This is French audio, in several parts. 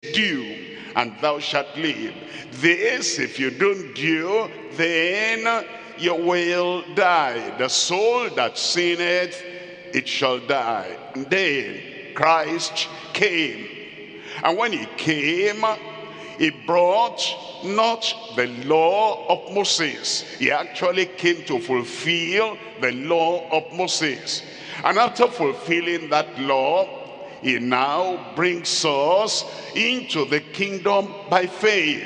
do, and thou shalt live. This, if you don't do, then you will die. The soul that sinneth, it shall die. And then Christ came. And when he came, he brought not the law of Moses. He actually came to fulfill the law of Moses. And after fulfilling that law, he now brings us into the kingdom by faith.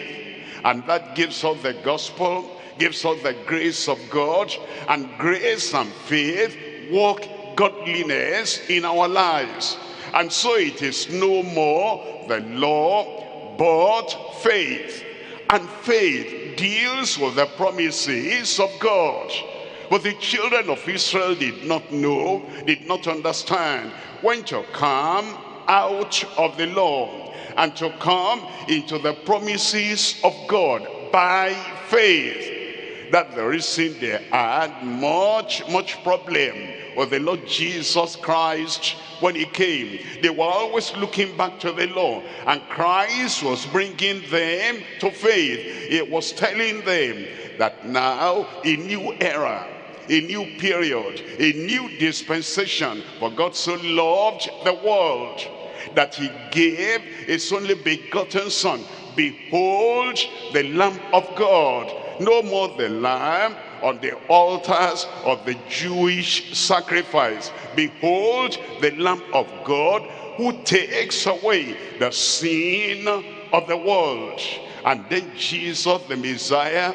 And that gives us the gospel, gives us the grace of God. And grace and faith work godliness in our lives. And so it is no more the law, but faith. And faith deals with the promises of God. But the children of Israel did not know, did not understand when to come out of the law and to come into the promises of God by faith. That's the reason they had much problem with the Lord Jesus Christ when he came. They were always looking back to the law, and Christ was bringing them to faith. He was telling them that now a new era, a new period, a new dispensation. For God so loved the world that he gave his only begotten son. Behold the Lamb of God. No more the lamb on the altars of the Jewish sacrifice. Behold the Lamb of God who takes away the sin of the world. And then Jesus the Messiah,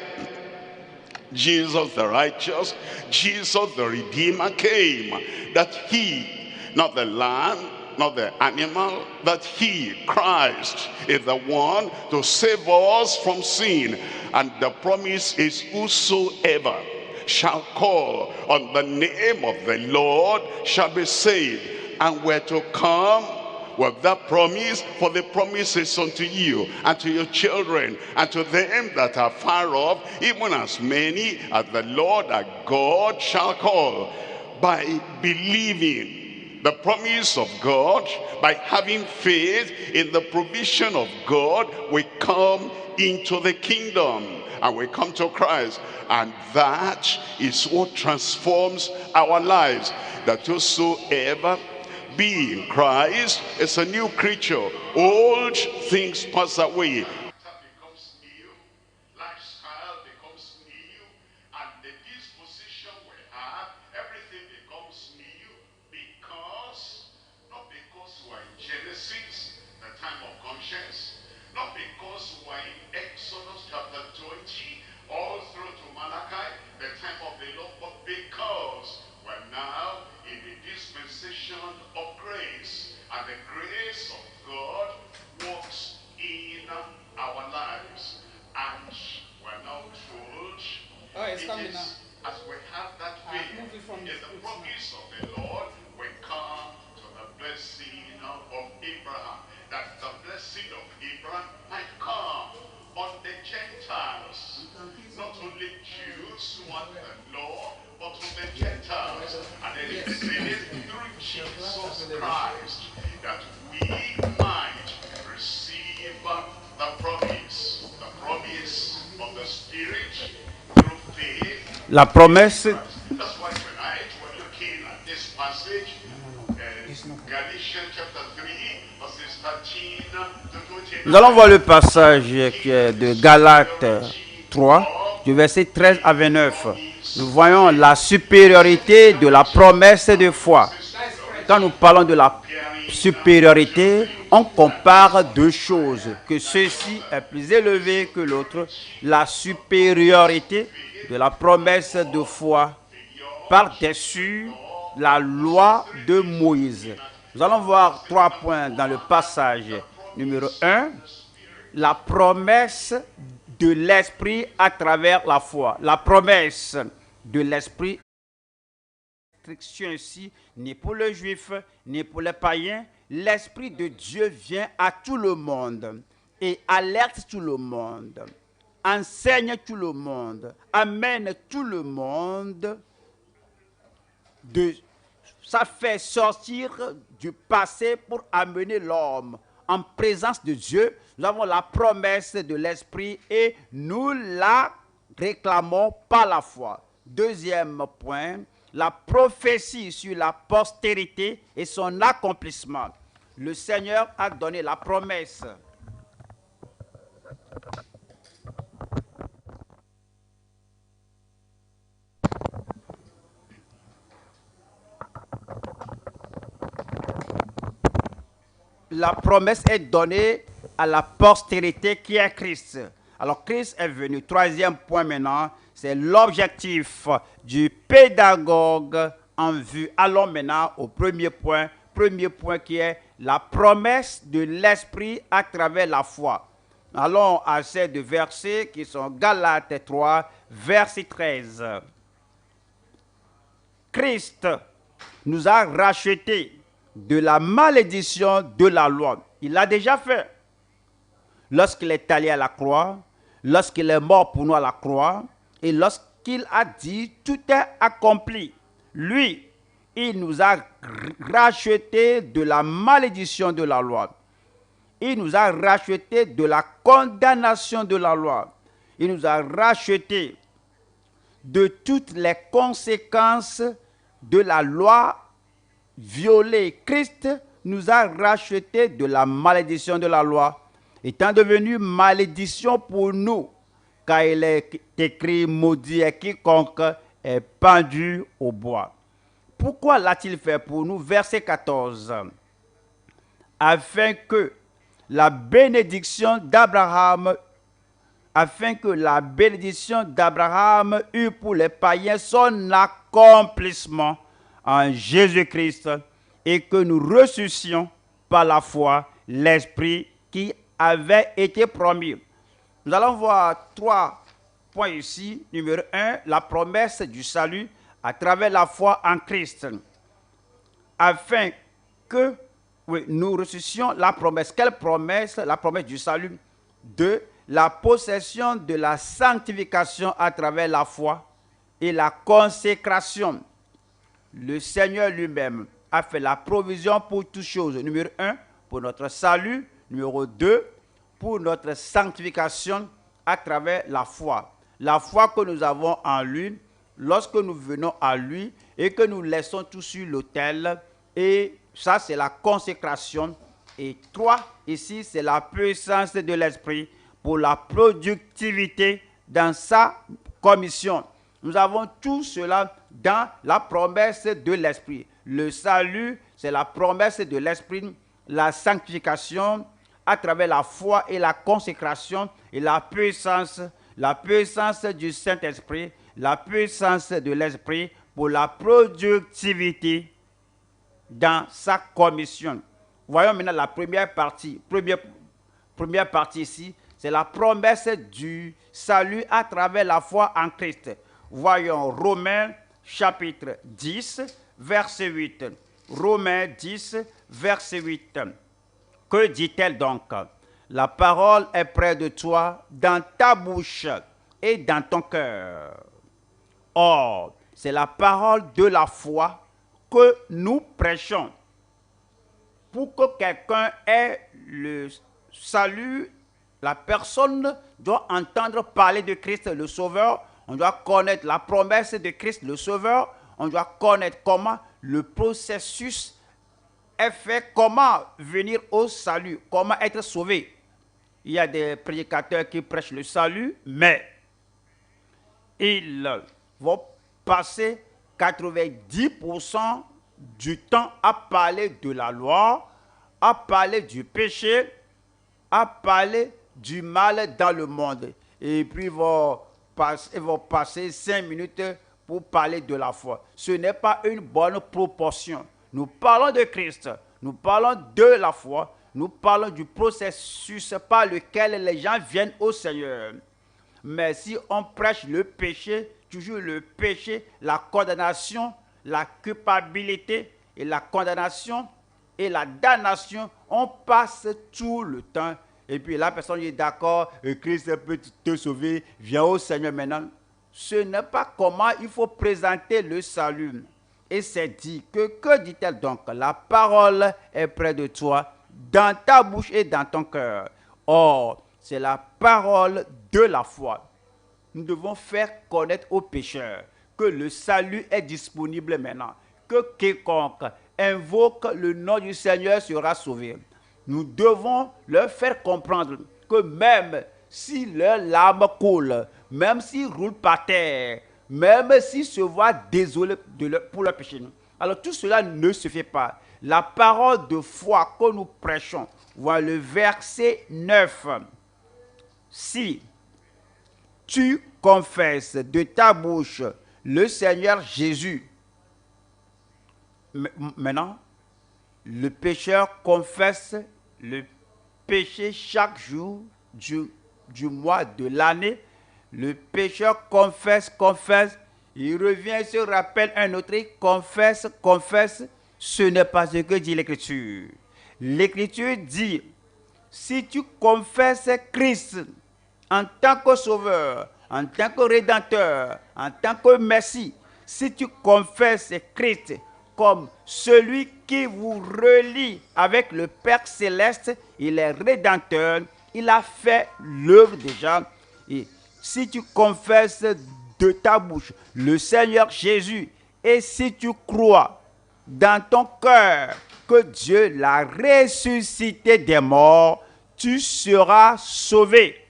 Jesus the righteous, Jesus the Redeemer came, that he, not the lamb, not the animal, that he, Christ, is the one to save us from sin. And the promise is, whosoever shall call on the name of the Lord shall be saved. And we're to come with that promise, for the promise is unto you and to your children and to them that are far off, even as many as the Lord our God shall call. By believing the promise of God, by having faith in the provision of God, we come into the kingdom and we come to Christ. And that is what transforms our lives, that whosoever be in Christ is a new creature. Old things pass away. Becomes new, lifestyle becomes new, and the disposition we have, everything becomes new, because, not because we're in Genesis, the time of conscience, not because we're in Exodus chapter 20, all through to Malachi, the time of the law, but because we're now in the dispensation of grace, and the grace of God works in our lives. And we're now told, it is as we have that faith in the promise of the Lord, we come to the blessing of Abraham, that the blessing of Abraham might come on the Gentiles, not only Jews who want the law, but to the Gentiles. And then it says, through Jesus Christ, that we might receive the promise of the Spirit through faith. La promesse. That's why tonight we're looking at this passage, Galatians chapter 3, verses 13 to 29. Nous allons voir le passage qui est de Galates 3, du verset 13 à 29. Nous voyons la supériorité de la promesse de foi. Quand nous parlons de la supériorité, on compare deux choses, que ceci est plus élevé que l'autre. La supériorité de la promesse de foi par-dessus la loi de Moïse. Nous allons voir 3 points dans le passage. Numéro 1, la promesse de l'Esprit à travers la foi. La promesse de l'Esprit, restriction ici, ni pour le juif, ni pour les païens. L'Esprit de Dieu vient à tout le monde et alerte tout le monde, enseigne tout le monde, amène tout le monde ça fait sortir du passé pour amener l'homme en présence de Dieu, nous avons la promesse de l'Esprit et nous la réclamons par la foi. Deuxième point, la prophétie sur la postérité et son accomplissement. Le Seigneur a donné la promesse. La promesse est donnée à la postérité qui est Christ. Alors Christ est venu. Troisième point maintenant, c'est l'objectif du pédagogue en vue. Allons maintenant au premier point. Premier point qui est la promesse de l'Esprit à travers la foi. Allons à ces deux versets qui sont Galates 3, verset 13. Christ nous a rachetés de la malédiction de la loi. Il l'a déjà fait. Lorsqu'il est allé à la croix, lorsqu'il est mort pour nous à la croix, et lorsqu'il a dit « tout est accompli », lui, il nous a rachetés de la malédiction de la loi. Il nous a rachetés de la condamnation de la loi. Il nous a rachetés de toutes les conséquences de la loi violée. Christ nous a rachetés de la malédiction de la loi, étant devenu malédiction pour nous, car il est écrit « maudit est quiconque est pendu au bois ». Pourquoi l'a-t-il fait pour nous? Verset 14. Afin que la bénédiction d'Abraham eût pour les païens son accomplissement en Jésus-Christ et que nous reçussions par la foi l'Esprit qui avait été promis. Nous allons voir 3 points ici. Numéro 1, la promesse du salut à travers la foi en Christ. Afin que nous reçussions la promesse. Quelle promesse? La promesse du salut. 2, la possession de la sanctification à travers la foi et la consécration. Le Seigneur lui-même a fait la provision pour toutes choses. Numéro 1, pour notre salut. Numéro 2, pour notre sanctification à travers la foi. La foi que nous avons en lui, lorsque nous venons à lui et que nous laissons tout sur l'autel. Et ça, c'est la consécration. Et 3, ici, c'est la puissance de l'Esprit pour la productivité dans sa commission. Nous avons tout cela dans la promesse de l'Esprit. Le salut, c'est la promesse de l'Esprit, la sanctification à travers la foi et la consécration et la puissance du Saint-Esprit, la puissance de l'Esprit pour la productivité dans sa commission. Voyons maintenant la première partie. Première partie ici, c'est la promesse du salut à travers la foi en Christ. Voyons Romains chapitre 10, verset 8. Romains 10, verset 8. Que dit-elle donc? La parole est près de toi, dans ta bouche et dans ton cœur. Or, c'est la parole de la foi que nous prêchons. Pour que quelqu'un ait le salut, la personne doit entendre parler de Christ le Sauveur. On doit connaître la promesse de Christ le Sauveur. On doit connaître comment le processus est fait, comment venir au salut, comment être sauvé. Il y a des prédicateurs qui prêchent le salut, mais ils vont passer 90% du temps à parler de la loi, à parler du péché, à parler du mal dans le monde. Et puis ils vont passer 5 minutes pour parler de la foi. Ce n'est pas une bonne proportion. Nous parlons de Christ, nous parlons de la foi, nous parlons du processus par lequel les gens viennent au Seigneur. Mais si on prêche le péché, toujours le péché, la condamnation, la culpabilité et la condamnation et la damnation, on passe tout le temps. Et puis la personne dit d'accord, Christ peut te sauver, viens au Seigneur maintenant. Ce n'est pas comment il faut présenter le salut. Et c'est dit que dit-elle donc? La parole est près de toi, dans ta bouche et dans ton cœur. Or, c'est la parole de la foi. Nous devons faire connaître aux pécheurs que le salut est disponible maintenant, que quiconque invoque le nom du Seigneur sera sauvé. Nous devons leur faire comprendre que même si leurs larmes coulent, même s'ils roulent par terre, même s'ils se voient désolés pour leur péché, alors tout cela ne se fait pas. La parole de foi que nous prêchons, voilà le verset 9. Si tu confesses de ta bouche le Seigneur Jésus, maintenant, le pécheur confesse le péché chaque jour du mois, de l'année. Le pécheur confesse, il revient, se rappelle un autre, il confesse. Ce n'est pas ce que dit l'Écriture. L'Écriture dit, si tu confesses Christ en tant que sauveur, en tant que rédempteur, en tant que Messie, si tu confesses Christ comme celui qui vous relie avec le Père Céleste, il est rédempteur, il a fait l'œuvre déjà. Et si tu confesses de ta bouche le Seigneur Jésus, et si tu crois dans ton cœur que Dieu l'a ressuscité des morts, tu seras sauvé.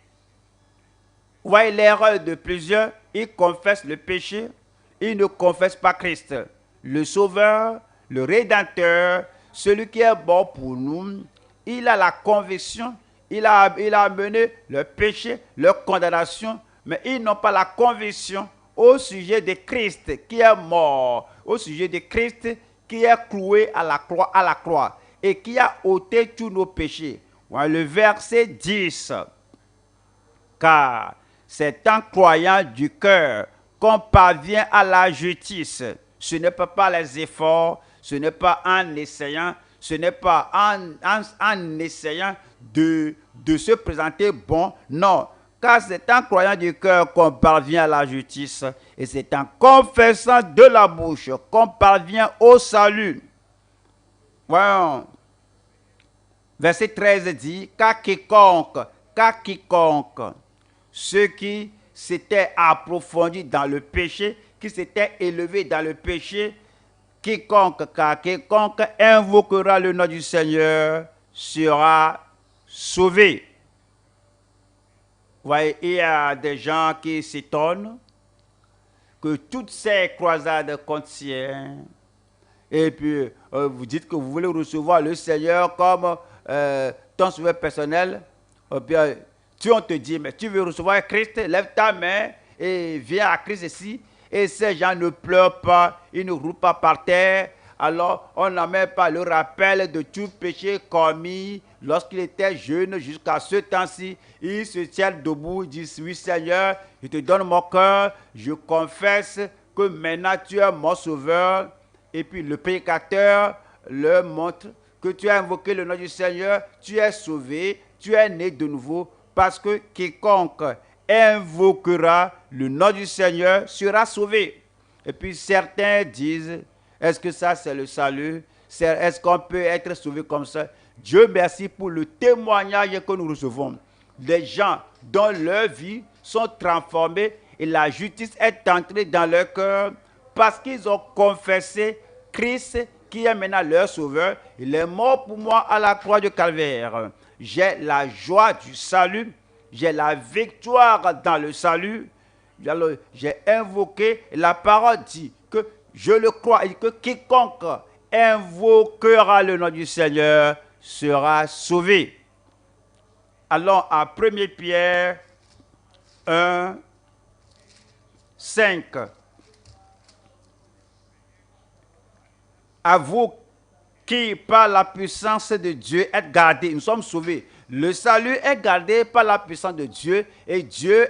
Vous voyez l'erreur de plusieurs, ils confessent le péché, ils ne confessent pas Christ. Le Sauveur, le Rédempteur, celui qui est bon pour nous, il a la conviction, il a amené le péché, leur condamnation, mais ils n'ont pas la conviction au sujet de Christ qui est mort, au sujet de Christ qui est cloué à la croix et qui a ôté tous nos péchés. Le verset 10. Car c'est en croyant du cœur qu'on parvient à la justice. Ce n'est pas par les efforts, ce n'est pas en essayant, ce n'est pas en essayant de se présenter bon. Non, car c'est en croyant du cœur qu'on parvient à la justice et c'est en confessant de la bouche qu'on parvient au salut. Voyons. Verset 13 dit, car quiconque, ceux qui s'étaient approfondis dans le péché, qui s'étaient élevés dans le péché, quiconque invoquera le nom du Seigneur sera sauvé. Vous voyez, il y a des gens qui s'étonnent que toutes ces croisades contiennent. Et puis, vous dites que vous voulez recevoir le Seigneur comme ton sauveur personnel. Et puis, on te dit, mais tu veux recevoir Christ, lève ta main et viens à Christ ici. Et ces gens ne pleurent pas, ils ne roulent pas par terre. Alors, on n'a même pas le rappel de tout péché commis lorsqu'il était jeune jusqu'à ce temps-ci. Ils se tiennent debout, ils disent, oui Seigneur, je te donne mon cœur, je confesse que maintenant tu es mon sauveur. Et puis le prédicateur leur montre que tu as invoqué le nom du Seigneur, tu es sauvé, tu es né de nouveau, parce que quiconque invoquera le nom du Seigneur sera sauvé. Et puis certains disent, est-ce que ça c'est le salut? Est-ce qu'on peut être sauvé comme ça? Dieu merci pour le témoignage que nous recevons. Des gens dont leurs vies sont transformées et la justice est entrée dans leur cœur parce qu'ils ont confessé Christ qui est maintenant leur sauveur. Il est mort pour moi à la croix du Calvaire. J'ai la joie du salut, j'ai la victoire dans le salut. Alors, j'ai invoqué, la parole dit que je le crois et que quiconque invoquera le nom du Seigneur sera sauvé. Allons à 1 Pierre 1, 5. À vous qui, par la puissance de Dieu, êtes gardés, nous sommes sauvés. Le salut est gardé par la puissance de Dieu et Dieu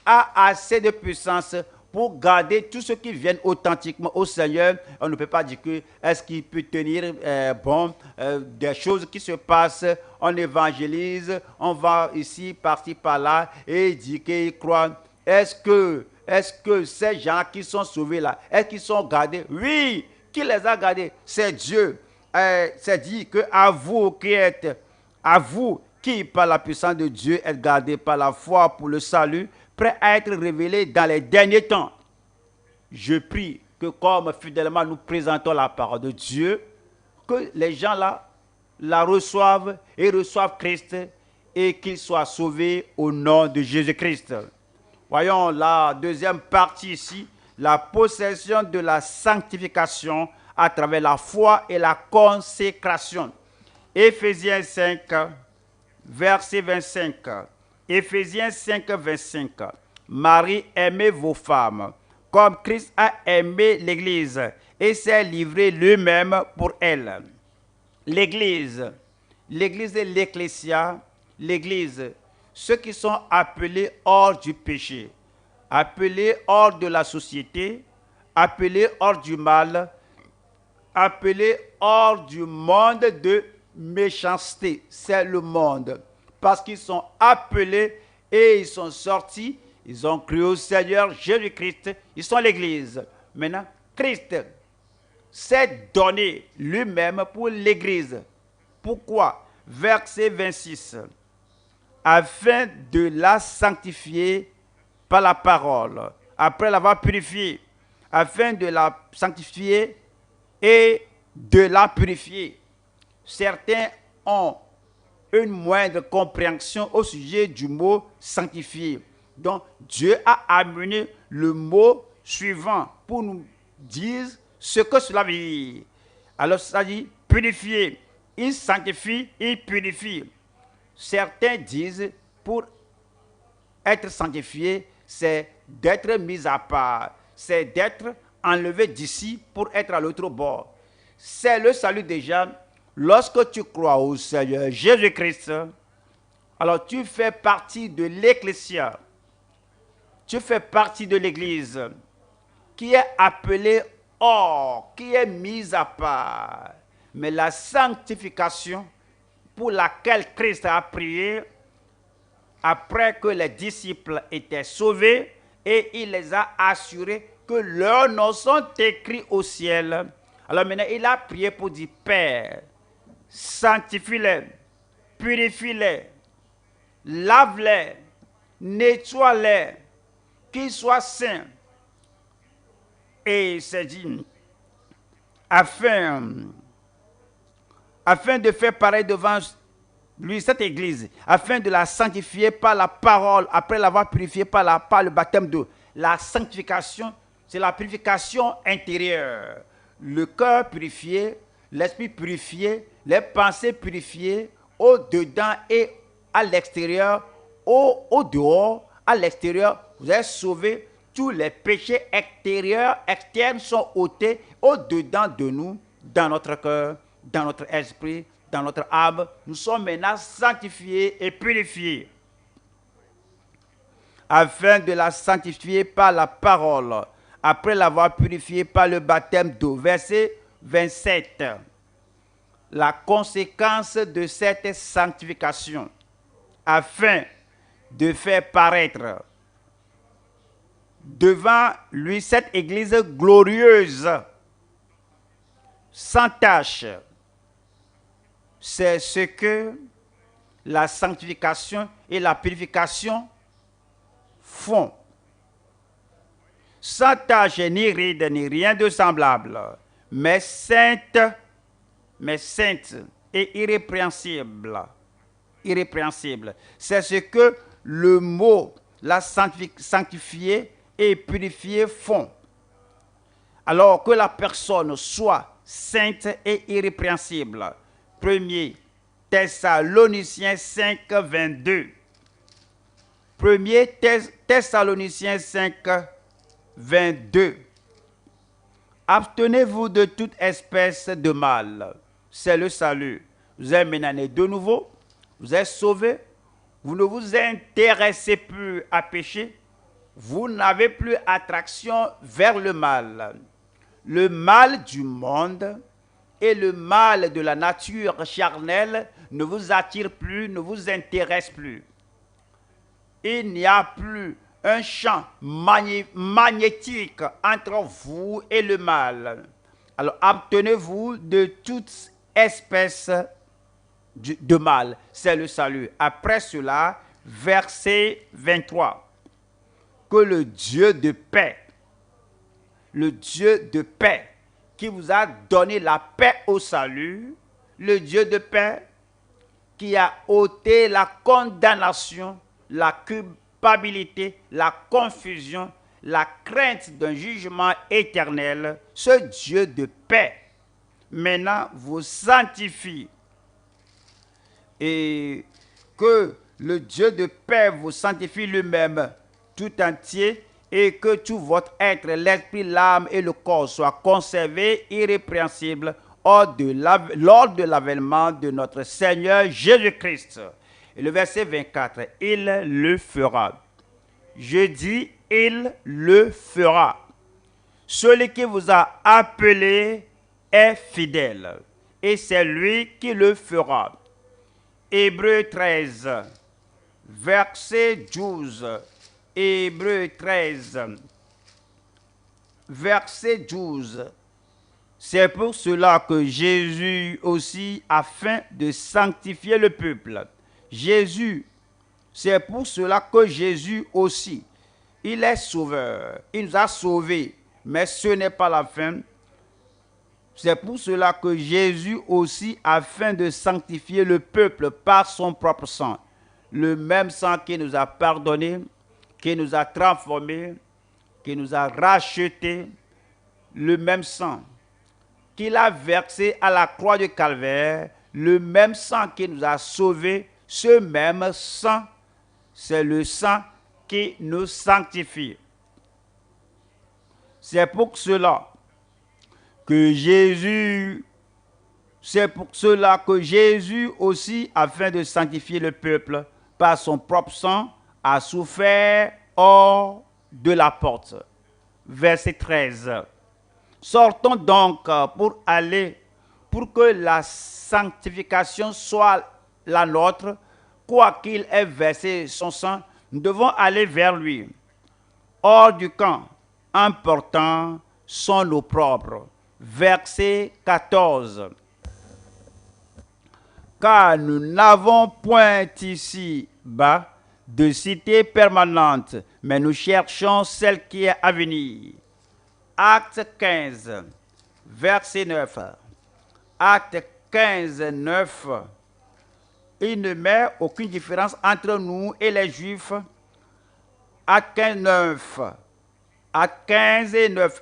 a assez de puissance pour garder tous ceux qui viennent authentiquement au Seigneur. On ne peut pas dire que est-ce qu'il peut tenir des choses qui se passent, on évangélise, on va ici, par-ci, par-là, et il dit qu'il croit. Est-ce que ces gens qui sont sauvés là, est-ce qu'ils sont gardés? Oui, qui les a gardés? C'est Dieu. C'est dit que à vous qui êtes À vous qui, par la puissance de Dieu, êtes gardés par la foi pour le salut, prêts à être révélés dans les derniers temps. Je prie que comme fidèlement nous présentons la parole de Dieu, que les gens là la reçoivent et reçoivent Christ et qu'ils soient sauvés au nom de Jésus-Christ. Voyons la deuxième partie ici, la possession de la sanctification à travers la foi et la consécration. Éphésiens 5, verset 25. Éphésiens 5, 25. Marie, aimez vos femmes, comme Christ a aimé l'Église et s'est livré lui-même pour elle. L'Église et l'Ecclésia, l'Église, ceux qui sont appelés hors du péché, appelés hors de la société, appelés hors du mal, appelés hors du monde de méchanceté. C'est le monde. Parce qu'ils sont appelés et ils sont sortis, ils ont cru au Seigneur Jésus-Christ, ils sont l'Église. Maintenant, Christ s'est donné lui-même pour l'Église. Pourquoi? Verset 26. Afin de la sanctifier par la parole, après l'avoir purifiée, afin de la sanctifier et de la purifier. Certains ont une moindre compréhension au sujet du mot sanctifier. Donc, Dieu a amené le mot suivant pour nous dire ce que cela veut dire. Alors, ça dit purifier. Il sanctifie, il purifie. Certains disent pour être sanctifié, c'est d'être mis à part, c'est d'être enlevé d'ici pour être à l'autre bord. C'est le salut déjà. Lorsque tu crois au Seigneur Jésus-Christ, alors tu fais partie de l'Ecclésia. Tu fais partie de l'Église qui est appelée hors, qui est mise à part. Mais la sanctification pour laquelle Christ a prié, après que les disciples étaient sauvés, et il les a assurés que leurs noms sont écrits au ciel. Alors maintenant, il a prié pour dire, Père, sanctifie-les, purifie-les, lave-les, nettoie-les, qu'ils soient saints. Et il s'est dit, afin de faire pareil devant lui, cette église, afin de la sanctifier par la parole, après l'avoir purifiée par le baptême d'eau. La sanctification, c'est la purification intérieure. Le cœur purifié, l'esprit purifié, les pensées purifiées, au-dedans et à l'extérieur, au dehors, à l'extérieur, vous êtes sauvés. Tous les péchés extérieurs, externes sont ôtés au-dedans de nous, dans notre cœur, dans notre esprit, dans notre âme. Nous sommes maintenant sanctifiés et purifiés. Afin de la sanctifier par la parole, après l'avoir purifiée par le baptême d'eau. Verset 27. La conséquence de cette sanctification, afin de faire paraître devant lui cette église glorieuse, sans tache. C'est ce que la sanctification et la purification font. Sans tache ni ride ni rien de semblable, mais sainte et irrépréhensible. Irrépréhensible. C'est ce que le mot, la sanctifier et purifier font. Alors que la personne soit sainte et irrépréhensible. 1 Thessaloniciens 5, 22. 1 Thessaloniciens 5, 22. Abstenez-vous de toute espèce de mal. C'est le salut. Vous êtes maintenant nés de nouveau. Vous êtes sauvés. Vous ne vous intéressez plus à pécher. Vous n'avez plus attraction vers le mal. Le mal du monde et le mal de la nature charnelle ne vous attire plus, ne vous intéresse plus. Il n'y a plus un champ magnétique entre vous et le mal. Alors, abstenez-vous de toute espèce de mal, c'est le salut. Après cela, verset 23, que le Dieu de paix, qui vous a donné la paix au salut, le Dieu de paix qui a ôté la condamnation, la culpabilité, la confusion, la crainte d'un jugement éternel, ce Dieu de paix, maintenant vous sanctifie. Et que le Dieu de paix vous sanctifie lui-même tout entier, et que tout votre être, l'esprit, l'âme et le corps soient conservés irrépréhensibles lors de l'avènement de notre Seigneur Jésus-Christ. Et le verset 24, il le fera. Je dis, il le fera. Celui qui vous a appelé est fidèle, et c'est lui qui le fera. Hébreux 13, verset 12. Hébreux 13, verset 12. C'est pour cela que Jésus aussi, afin de sanctifier le peuple. C'est pour cela que Jésus aussi, il est sauveur. Il nous a sauvés, mais ce n'est pas la fin. C'est pour cela que Jésus aussi, afin de sanctifier le peuple par son propre sang, le même sang qui nous a pardonnés, qui nous a transformés, qui nous a rachetés, le même sang qu'il a versé à la croix du Calvaire, le même sang qui nous a sauvés, ce même sang, c'est le sang qui nous sanctifie. C'est pour cela que Jésus aussi, afin de sanctifier le peuple par son propre sang, a souffert hors de la porte. Verset 13. Sortons donc pour que la sanctification soit la nôtre, quoiqu'il ait versé son sang, nous devons aller vers lui, hors du camp, en portant son opprobre. Verset 14. Car nous n'avons point ici-bas de cité permanente, mais nous cherchons celle qui est à venir. Acte 15, verset 9. Acte 15, 9. Il ne met aucune différence entre nous et les Juifs. Acte 15, 9. Acte 15 et 9.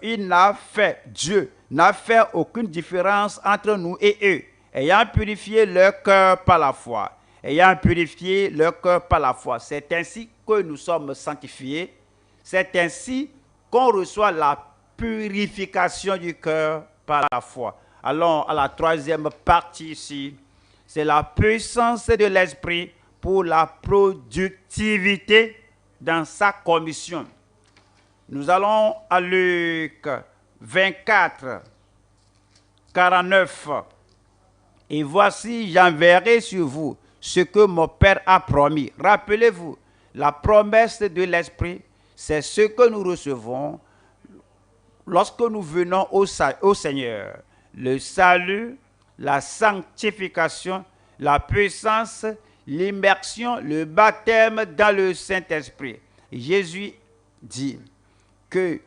Dieu n'a fait aucune différence entre nous et eux, ayant purifié leur cœur par la foi. Ayant purifié leur cœur par la foi. C'est ainsi que nous sommes sanctifiés. C'est ainsi qu'on reçoit la purification du cœur par la foi. Allons à la troisième partie ici. C'est la puissance de l'esprit pour la productivité dans sa commission. Nous allons à Luc 24, 49. Et voici, j'enverrai sur vous ce que mon Père a promis. Rappelez-vous, la promesse de l'Esprit, c'est ce que nous recevons lorsque nous venons au Seigneur. Le salut, la sanctification, la puissance, l'immersion, le baptême dans le Saint-Esprit. Jésus dit que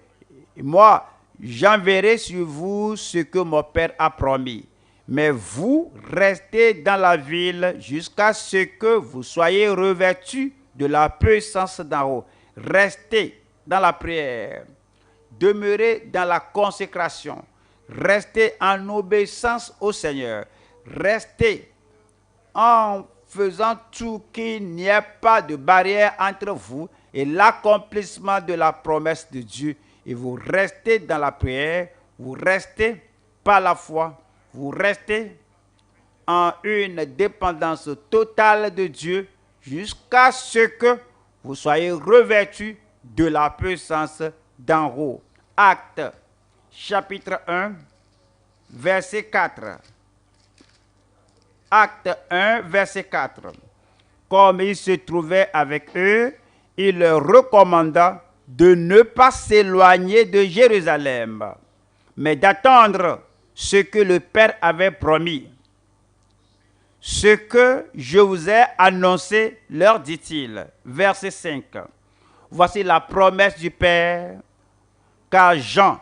moi, j'enverrai sur vous ce que mon Père a promis. Mais vous restez dans la ville jusqu'à ce que vous soyez revêtus de la puissance d'en haut. Restez dans la prière. Demeurez dans la consécration. Restez en obéissance au Seigneur. Restez en faisant tout qu'il n'y ait pas de barrière entre vous et l'accomplissement de la promesse de Dieu. Et vous restez dans la prière, vous restez par la foi, vous restez en une dépendance totale de Dieu jusqu'à ce que vous soyez revêtus de la puissance d'en haut. Acte, chapitre 1, verset 4. Acte 1, verset 4. Comme il se trouvait avec eux, il leur recommanda de ne pas s'éloigner de Jérusalem, mais d'attendre ce que le Père avait promis, ce que je vous ai annoncé, leur dit-il. Verset 5. Voici la promesse du Père, car Jean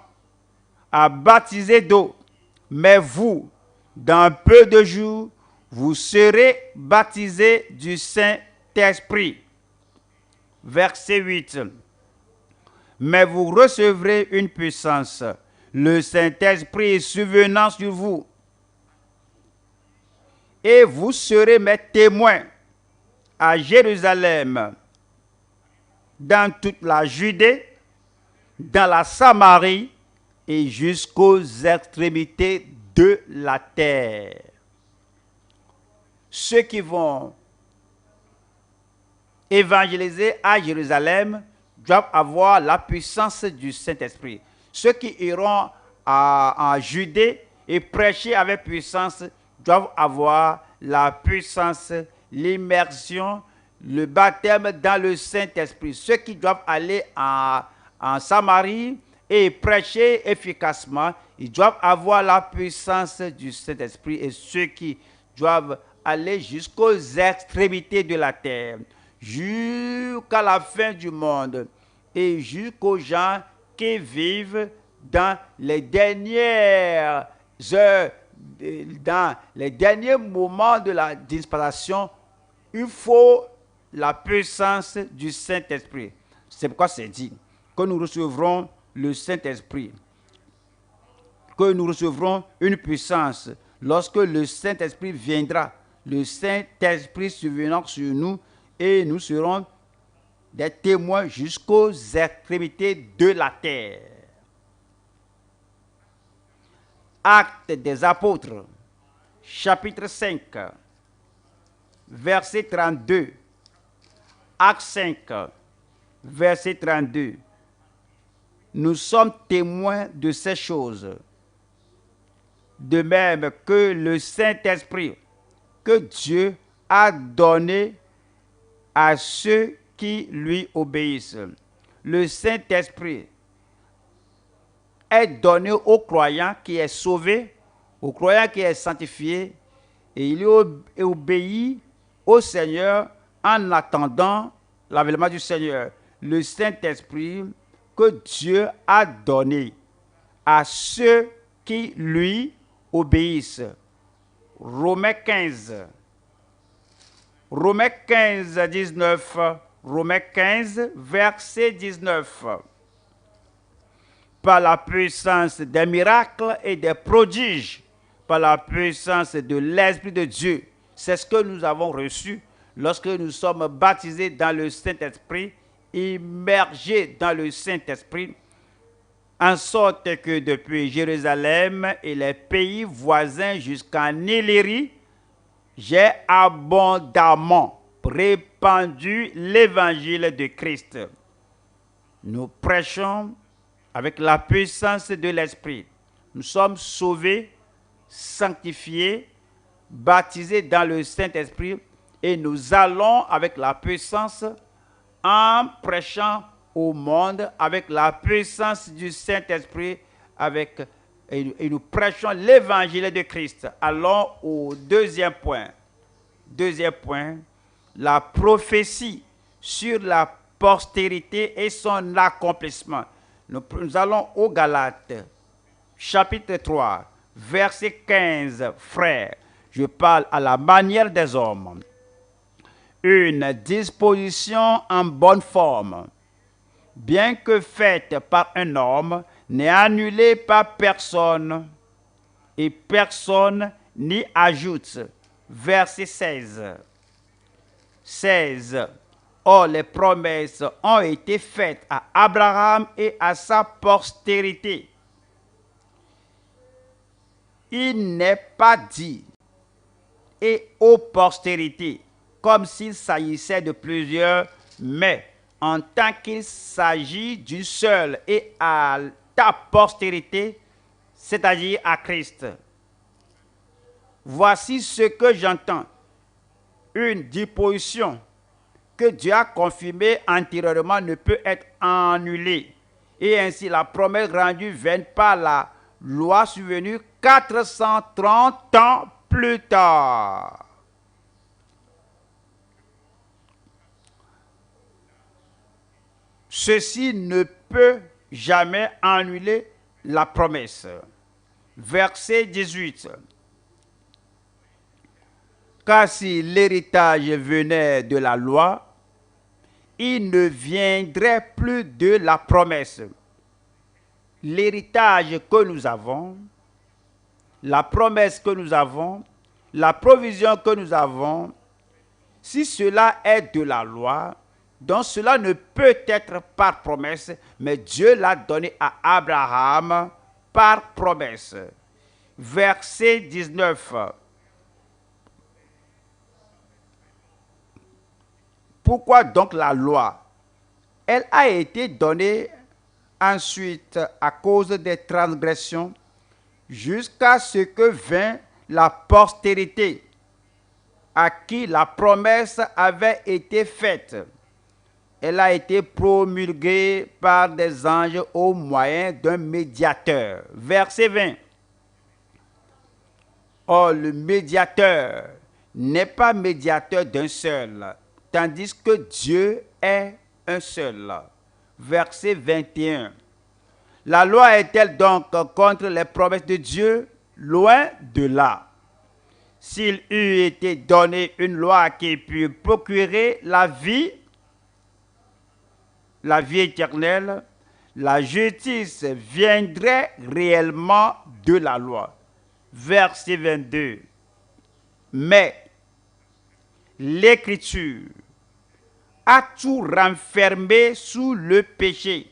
a baptisé d'eau, mais vous, dans peu de jours, vous serez baptisés du Saint-Esprit. Verset 8. Mais vous recevrez une puissance. Le Saint-Esprit est survenant sur vous. Et vous serez mes témoins à Jérusalem, dans toute la Judée, dans la Samarie et jusqu'aux extrémités de la terre. Ceux qui vont évangéliser à Jérusalem doivent avoir la puissance du Saint-Esprit. Ceux qui iront en Judée et prêcher avec puissance doivent avoir la puissance, l'immersion, le baptême dans le Saint-Esprit. Ceux qui doivent aller en Samarie et prêcher efficacement, ils doivent avoir la puissance du Saint-Esprit. Et ceux qui doivent aller jusqu'aux extrémités de la terre, jusqu'à la fin du monde, et jusqu'aux gens qui vivent dans les dernières heures, dans les derniers moments de la dispensation, il faut la puissance du Saint-Esprit. C'est pourquoi c'est dit que nous recevrons le Saint-Esprit, que nous recevrons une puissance lorsque le Saint-Esprit viendra. Le Saint-Esprit survenant sur nous et nous serons des témoins jusqu'aux extrémités de la terre. Actes des apôtres, chapitre 5, verset 32. Acte 5, verset 32. Nous sommes témoins de ces choses. De même que le Saint-Esprit que Dieu a donné à ceux qui lui obéissent. Le Saint-Esprit est donné au croyant qui est sauvé, au croyant qui est sanctifié, et il obéit au Seigneur en attendant l'avènement du Seigneur. Le Saint-Esprit que Dieu a donné à ceux qui lui obéissent. Romains 15. Romains 15, 19. Romains 15, verset 19. Par la puissance des miracles et des prodiges, par la puissance de l'Esprit de Dieu. C'est ce que nous avons reçu lorsque nous sommes baptisés dans le Saint-Esprit, immergés dans le Saint-Esprit, en sorte que depuis Jérusalem et les pays voisins jusqu'en Illyrie, j'ai abondamment répandu l'évangile de Christ. Nous prêchons avec la puissance de l'Esprit. Nous sommes sauvés, sanctifiés, baptisés dans le Saint-Esprit et nous allons avec la puissance en prêchant au monde avec la puissance du Saint-Esprit et nous prêchons l'évangile de Christ. Allons au deuxième point. Deuxième point, la prophétie sur la postérité et son accomplissement. Nous allons aux Galates, chapitre 3, verset 15. Frères, je parle à la manière des hommes. Une disposition en bonne forme, bien que faite par un homme, n'est annulée par personne, et personne n'y ajoute. Verset 16. 16. Or, les promesses ont été faites à Abraham et à sa postérité. Il n'est pas dit « et aux postérités » comme s'il s'agissait de plusieurs, mais en tant qu'il s'agit du seul et à ta postérité, c'est-à-dire à Christ. Voici ce que j'entends. Une disposition que Dieu a confirmée antérieurement ne peut être annulée. Et ainsi la promesse rendue vaine par la loi survenue 430 ans plus tard. ceci ne peut jamais annuler la promesse. Verset 18. Car si l'héritage venait de la loi, il ne viendrait plus de la promesse. L'héritage que nous avons, la promesse que nous avons, la provision que nous avons, si cela est de la loi, donc cela ne peut être par promesse, mais Dieu l'a donné à Abraham par promesse. Verset 19. Pourquoi donc la loi? Elle a été donnée ensuite à cause des transgressions jusqu'à ce que vint la postérité à qui la promesse avait été faite. Elle a été promulguée par des anges au moyen d'un médiateur. Verset 20. Or, le médiateur n'est pas médiateur d'un seul, tandis que Dieu est un seul. Verset 21. La loi est-elle donc contre les promesses de Dieu? Loin de là. S'il eût été donné une loi qui pût procurer la vie éternelle, la justice viendrait réellement de la loi. Verset 22. Mais l'Écriture a tout renfermé sous le péché.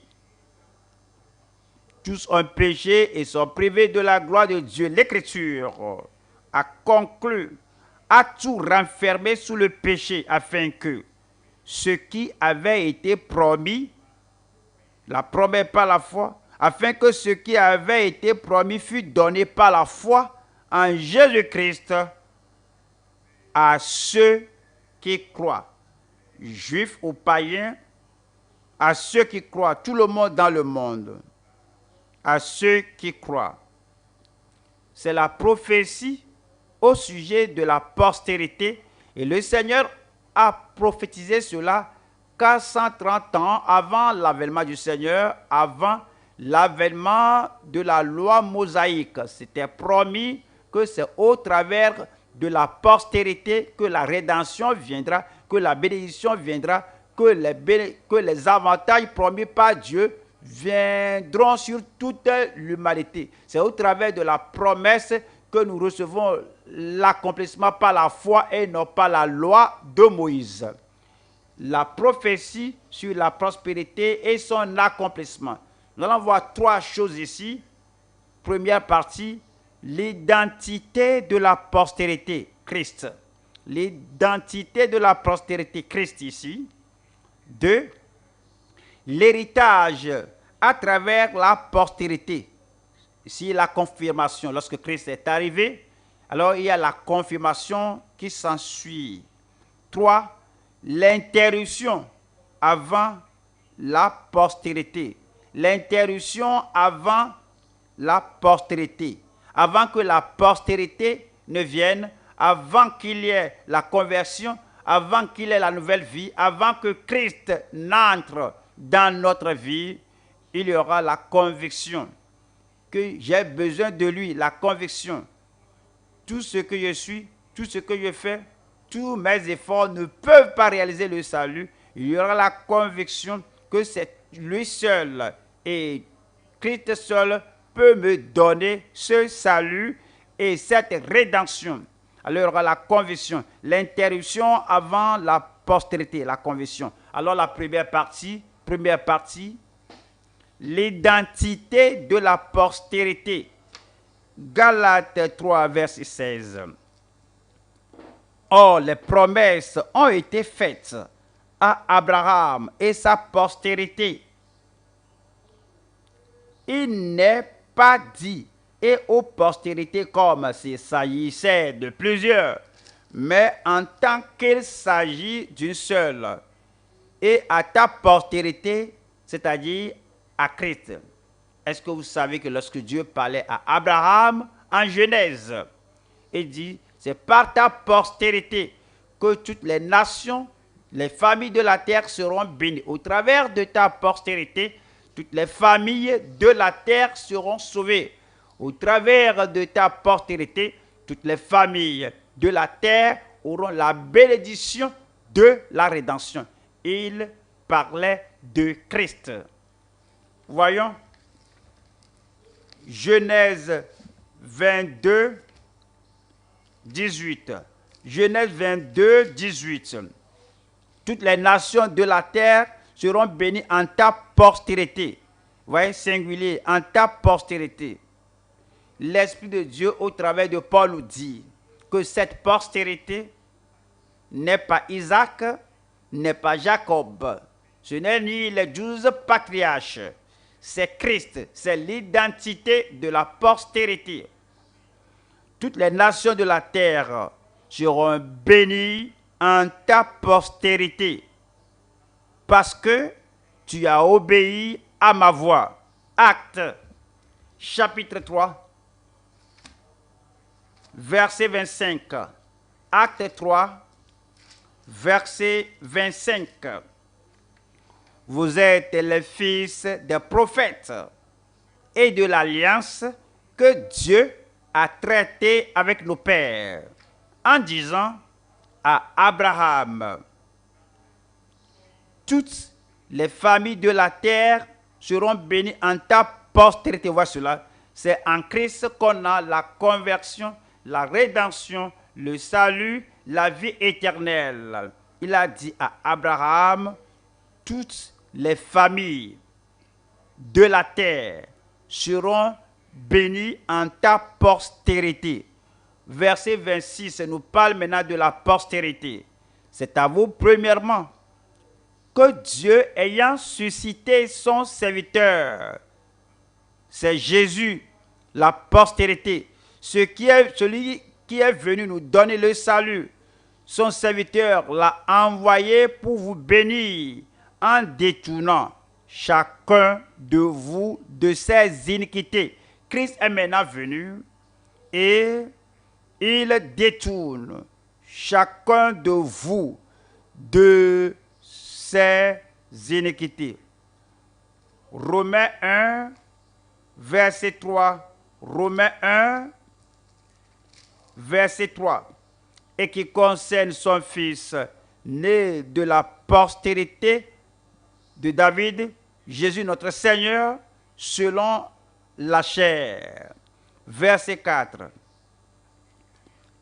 Tous ont péché et sont privés de la gloire de Dieu. L'Écriture a conclu, a tout renfermé sous le péché afin que ce qui avait été promis, la promesse par la foi, afin que ce qui avait été promis fût donné par la foi en Jésus-Christ à ceux qui croient, juifs ou païens, à ceux qui croient, tout le monde dans le monde, à ceux qui croient. C'est la prophétie au sujet de la postérité, et le Seigneur a prophétisé cela 430 ans avant l'avènement du Seigneur, avant l'avènement de la loi mosaïque. C'était promis que c'est au travers de la postérité que la rédemption viendra, que la bénédiction viendra, que les avantages promis par Dieu viendront sur toute l'humanité. C'est au travers de la promesse que nous recevons l'accomplissement par la foi et non par la loi de Moïse. La prophétie sur la prospérité et son accomplissement. Nous allons voir trois choses ici. Première partie, l'identité de la postérité, Christ. L'identité de la postérité, Christ ici. 2. L'héritage à travers la postérité. Ici, la confirmation. Lorsque Christ est arrivé, alors il y a la confirmation qui s'ensuit. 3. L'interruption avant la postérité. L'interruption avant la postérité. Avant que la postérité ne vienne, avant qu'il y ait la conversion, avant qu'il y ait la nouvelle vie, avant que Christ n'entre dans notre vie, il y aura la conviction que j'ai besoin de lui, la conviction. Tout ce que je suis, tout ce que je fais, tous mes efforts ne peuvent pas réaliser le salut. Il y aura la conviction que c'est lui seul et Christ seul peut me donner ce salut et cette rédemption. Alors il y aura la conviction, l'interruption avant la postérité, la conviction. Alors la première partie, l'identité de la postérité. Galates 3, verset 16. Or, les promesses ont été faites à Abraham et sa postérité. Il n'est pas dit et aux postérités comme s'il s'agissait de plusieurs, mais en tant qu'il s'agit d'une seule. Et à ta postérité, c'est-à-dire à Christ. Est-ce que vous savez que lorsque Dieu parlait à Abraham en Genèse, il dit, c'est par ta postérité que toutes les nations les familles de la terre seront bénies. Au travers de ta postérité, toutes les familles de la terre seront sauvées. Au travers de ta postérité, toutes les familles de la terre auront la bénédiction de la rédemption. Il parlait de Christ. Voyons, Genèse 22, 18. Genèse 22, 18. Toutes les nations de la terre seront bénies en ta postérité. Vous voyez, singulier, en ta postérité. L'Esprit de Dieu, au travers de Paul, nous dit que cette postérité n'est pas Isaac, n'est pas Jacob. Ce n'est ni les 12 patriarches. C'est Christ, c'est l'identité de la postérité. Toutes les nations de la terre seront bénies en ta postérité, parce que tu as obéi à ma voix. Actes, chapitre 3, verset 25. Acte 3, verset 25. Vous êtes les fils des prophètes et de l'alliance que Dieu a traitée avec nos pères, en disant à Abraham, toutes les familles de la terre seront bénies en ta postérité. Voilà cela. C'est en Christ qu'on a la conversion, la rédemption, le salut, la vie éternelle. Il a dit à Abraham, toutes les familles de la terre seront bénies en ta postérité. Verset 26 nous parle maintenant de la postérité. C'est à vous, premièrement, que Dieu, ayant suscité son serviteur, c'est Jésus, la postérité, celui qui est venu nous donner le salut, son serviteur l'a envoyé pour vous bénir en détournant chacun de vous de ses iniquités. Christ est maintenant venu et il détourne chacun de vous de ses iniquités. Romains 1, verset 3. Romains 1, verset 3. Et qui concerne son fils, né de la postérité de David, Jésus notre Seigneur, selon la chair. Verset 4.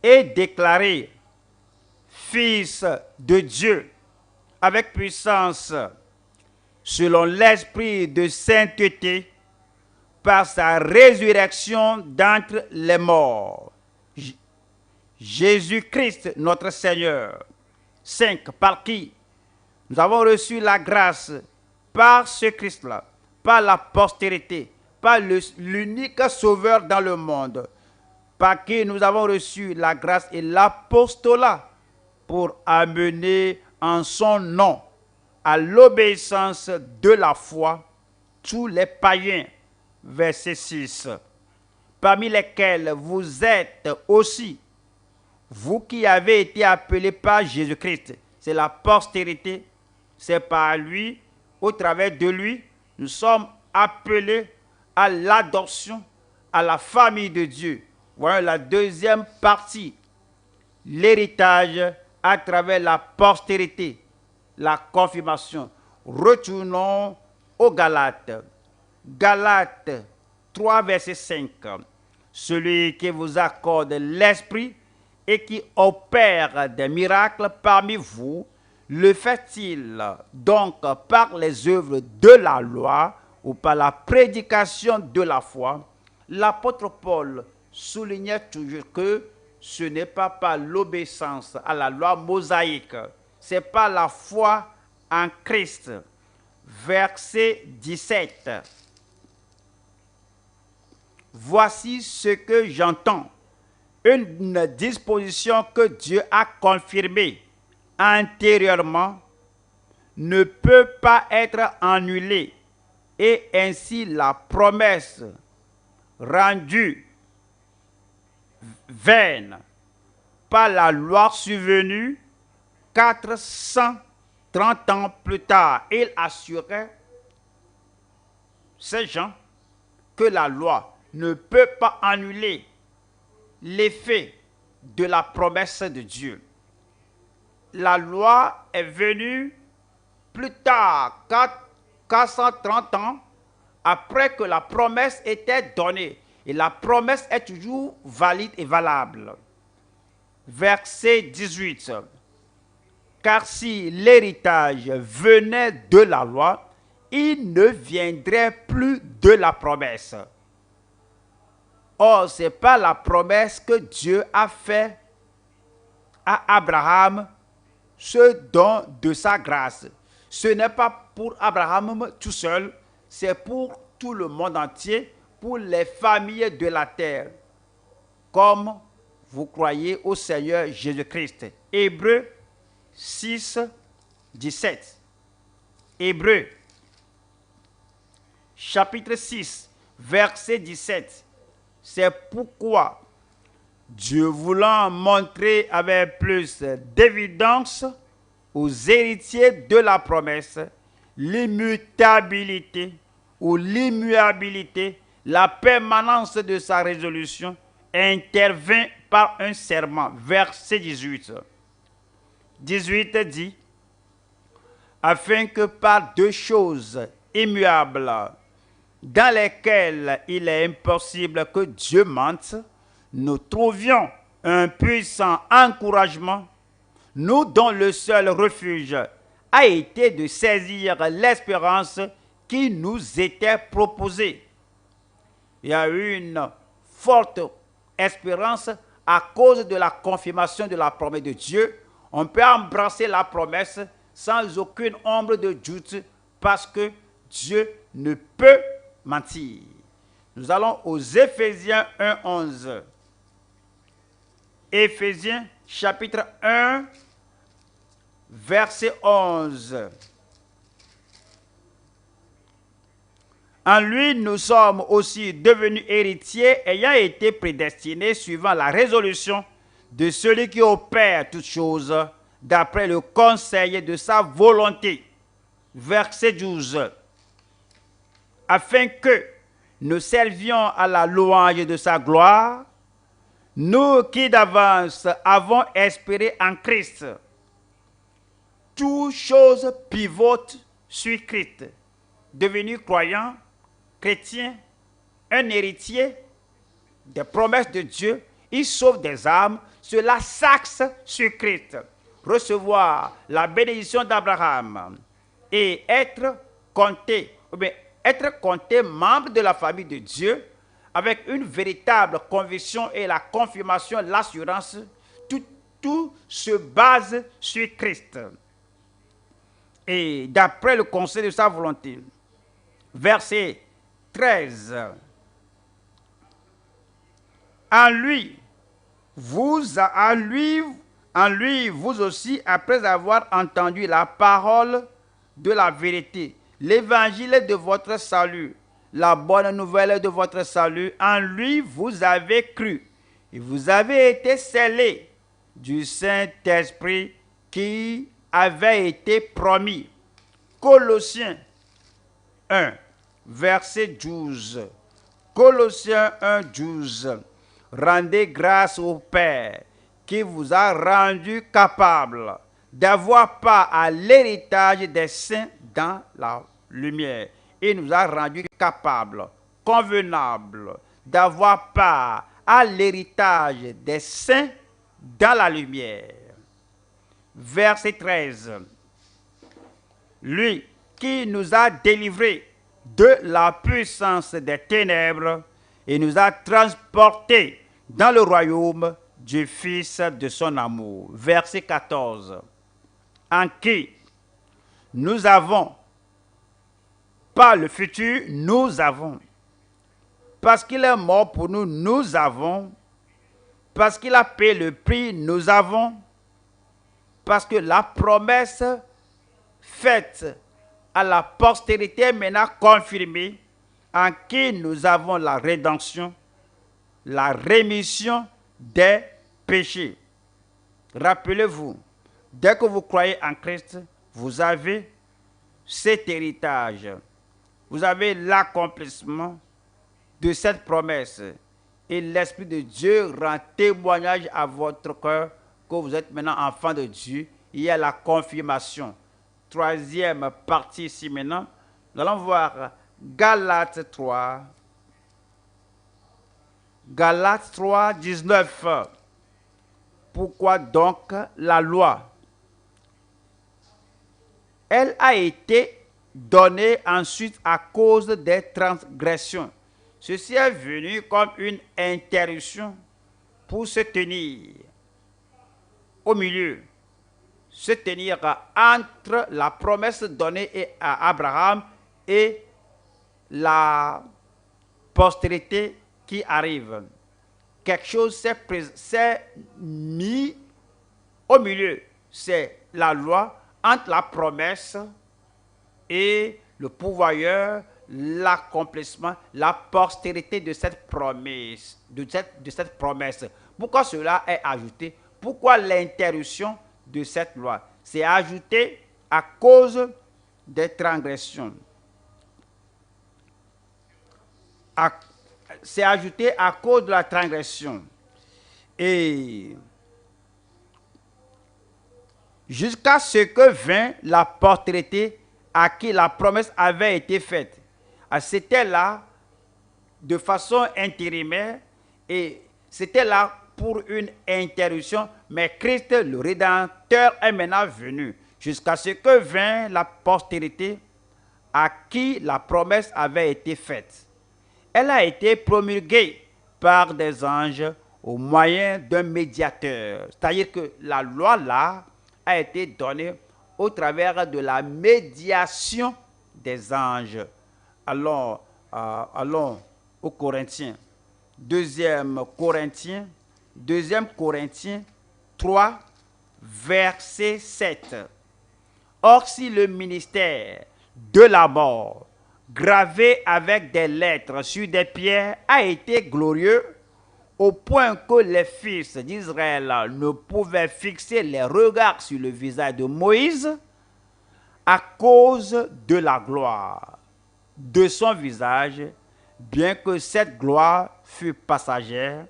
Et déclaré fils de Dieu avec puissance selon l'esprit de sainteté par sa résurrection d'entre les morts. Jésus-Christ notre Seigneur. 5. Par qui nous avons reçu la grâce par ce Christ-là, par la postérité, par l'unique sauveur dans le monde, par qui nous avons reçu la grâce et l'apostolat pour amener en son nom à l'obéissance de la foi tous les païens. Verset 6. Parmi lesquels vous êtes aussi, vous qui avez été appelés par Jésus-Christ. C'est la postérité, c'est par lui, au travers de lui, nous sommes appelés à l'adoption, à la famille de Dieu. Voilà la deuxième partie, l'héritage à travers la postérité, la confirmation. Retournons aux Galates. Galates 3, verset 5. Celui qui vous accorde l'esprit et qui opère des miracles parmi vous, le fait-il donc par les œuvres de la loi ou par la prédication de la foi? L'apôtre Paul soulignait toujours que ce n'est pas par l'obéissance à la loi mosaïque, c'est par la foi en Christ. Verset 17. Voici ce que j'entends. Une disposition que Dieu a confirmée antérieurement ne peut pas être annulée et ainsi la promesse rendue vaine par la loi survenue 400 30 ans plus tard, il assurait ces gens que la loi ne peut pas annuler l'effet de la promesse de Dieu. La loi est venue plus tard, 430 ans après que la promesse était donnée. Et la promesse est toujours valide et valable. Verset 18. Car si l'héritage venait de la loi, il ne viendrait plus de la promesse. Or, ce n'est pas la promesse que Dieu a faite à Abraham, ce don de sa grâce. Ce n'est pas pour Abraham tout seul, c'est pour tout le monde entier, pour les familles de la terre, comme vous croyez au Seigneur Jésus-Christ. Hébreux 6, 17. Hébreux, chapitre 6, verset 17. C'est pourquoi Dieu voulant montrer avec plus d'évidence aux héritiers de la promesse l'immutabilité ou l'immuabilité, la permanence de sa résolution, intervint par un serment. Verset 18. 18 dit, afin que par deux choses immuables, dans lesquelles il est impossible que Dieu mente, nous trouvions un puissant encouragement, nous dont le seul refuge a été de saisir l'espérance qui nous était proposée. Il y a eu une forte espérance à cause de la confirmation de la promesse de Dieu. On peut embrasser la promesse sans aucune ombre de doute parce que Dieu ne peut mentir. Nous allons aux Éphésiens 1, 11. Éphésiens chapitre 1, verset 11. En lui, nous sommes aussi devenus héritiers, ayant été prédestinés suivant la résolution de celui qui opère toutes choses d'après le conseil de sa volonté. Verset 12. Afin que nous servions à la louange de sa gloire, nous qui d'avance avons espéré en Christ. Toutes choses pivotent sur Christ. Devenu croyant, chrétien, un héritier des promesses de Dieu, il sauve des âmes, cela s'axe sur Christ. Recevoir la bénédiction d'Abraham et être compté membre de la famille de Dieu avec une véritable conviction et la confirmation, l'assurance, tout se base sur Christ. Et d'après le conseil de sa volonté, verset 13, en lui, vous aussi, après avoir entendu la parole de la vérité, l'évangile de votre salut, la bonne nouvelle de votre salut, en lui vous avez cru et vous avez été scellés du Saint-Esprit qui avait été promis. Colossiens 1, verset 12. Colossiens 1, 12. Rendez grâce au Père qui vous a rendu capable d'avoir part à l'héritage des saints dans la lumière. Il nous a rendu capables, convenables, d'avoir part à l'héritage des saints dans la lumière. Verset 13. Lui qui nous a délivrés de la puissance des ténèbres et nous a transportés dans le royaume du Fils de son amour. Verset 14. En qui nous avons, pas le futur, nous avons. Parce qu'il est mort pour nous, nous avons. Parce qu'il a payé le prix, nous avons. Parce que la promesse faite à la postérité est maintenant confirmée, en qui nous avons la rédemption, la rémission des péchés. Rappelez-vous, dès que vous croyez en Christ, vous avez cet héritage. Vous avez l'accomplissement de cette promesse. Et l'Esprit de Dieu rend témoignage à votre cœur que vous êtes maintenant enfant de Dieu. Il y a la confirmation. Troisième partie ici maintenant. Nous allons voir Galates 3. Galates 3, 19. Pourquoi donc la loi? Elle a été donnée ensuite à cause des transgressions. Ceci est venu comme une interruption pour se tenir au milieu, se tenir entre la promesse donnée à Abraham et la postérité qui arrive. Quelque chose s'est mis au milieu. C'est la loi entre la promesse et le pourvoyeur, l'accomplissement, la postérité de cette promesse. De cette promesse. Pourquoi cela est ajouté? Pourquoi l'interruption de cette loi? C'est ajouté à cause des transgressions. C'est ajouté à cause de la transgression. Et jusqu'à ce que vint la postérité à qui la promesse avait été faite. C'était là de façon intérimaire et c'était là pour une interruption, mais Christ, le Rédempteur, est maintenant venu jusqu'à ce que vint la postérité à qui la promesse avait été faite. Elle a été promulguée par des anges au moyen d'un médiateur. C'est-à-dire que la loi là a été donnée au travers de la médiation des anges. Allons aux Corinthiens. 2 Corinthiens 3, verset 7. Or, si le ministère de la mort, gravé avec des lettres sur des pierres, a été glorieux, au point que les fils d'Israël ne pouvaient fixer les regards sur le visage de Moïse, à cause de la gloire de son visage, bien que cette gloire fût passagère.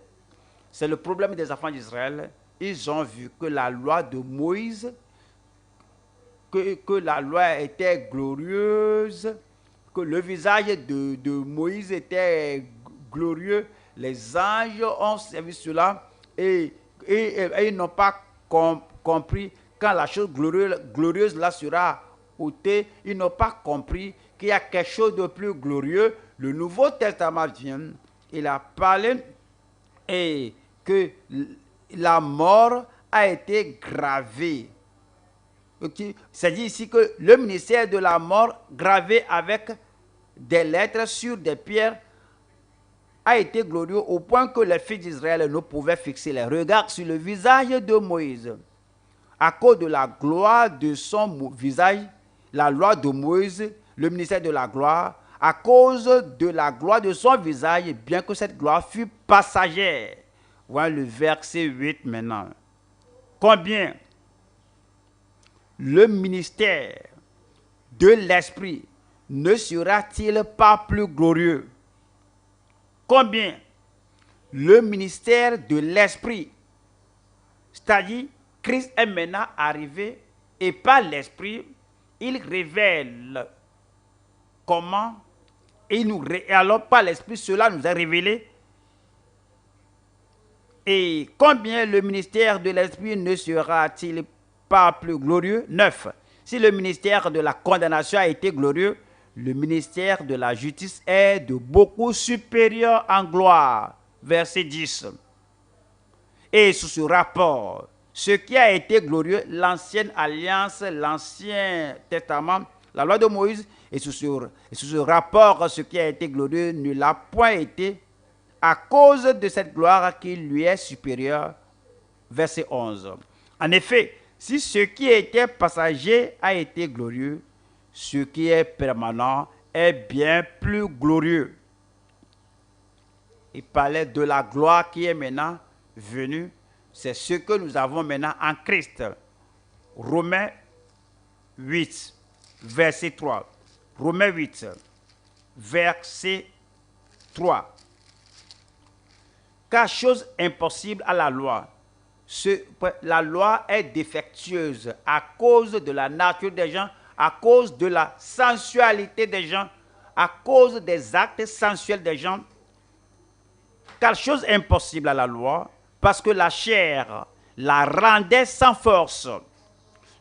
C'est le problème des enfants d'Israël. Ils ont vu que la loi de Moïse, que la loi était glorieuse, que le visage de Moïse était glorieux. Les anges ont servi cela et ils n'ont pas compris quand la chose glorieuse là sera ôtée. Ils n'ont pas compris qu'il y a quelque chose de plus glorieux. Le Nouveau Testament vient, il a parlé et que la mort a été gravée. Okay. C'est dit ici que le ministère de la mort, gravé avec des lettres sur des pierres, a été glorieux au point que les fils d'Israël ne pouvaient fixer les regards sur le visage de Moïse. À cause de la gloire de son visage, la loi de Moïse, le ministère de la gloire, à cause de la gloire de son visage, bien que cette gloire fût passagère. Voilà le verset 8 maintenant. Combien le ministère de l'Esprit ne sera-t-il pas plus glorieux? Combien le ministère de l'Esprit, c'est-à-dire Christ est maintenant arrivé et par l'Esprit, il révèle comment, et alors par l'Esprit, cela nous est révélé. Et combien le ministère de l'Esprit ne sera-t-il pas plus glorieux? 9. Si le ministère de la condamnation a été glorieux, le ministère de la justice est de beaucoup supérieur en gloire. Verset 10. Et sous ce rapport, ce qui a été glorieux, l'ancienne alliance, l'ancien testament, la loi de Moïse, et sous ce rapport, ce qui a été glorieux ne l'a point été à cause de cette gloire qui lui est supérieure. Verset 11. En effet, si ce qui était passager a été glorieux, ce qui est permanent est bien plus glorieux. Il parlait de la gloire qui est maintenant venue. C'est ce que nous avons maintenant en Christ. Romains 8, verset 3. Romains 8, verset 3. Car chose impossible à la loi. La loi est défectueuse à cause de la nature des gens, à cause de la sensualité des gens, à cause des actes sensuels des gens. Car chose impossible à la loi, parce que la chair la rendait sans force.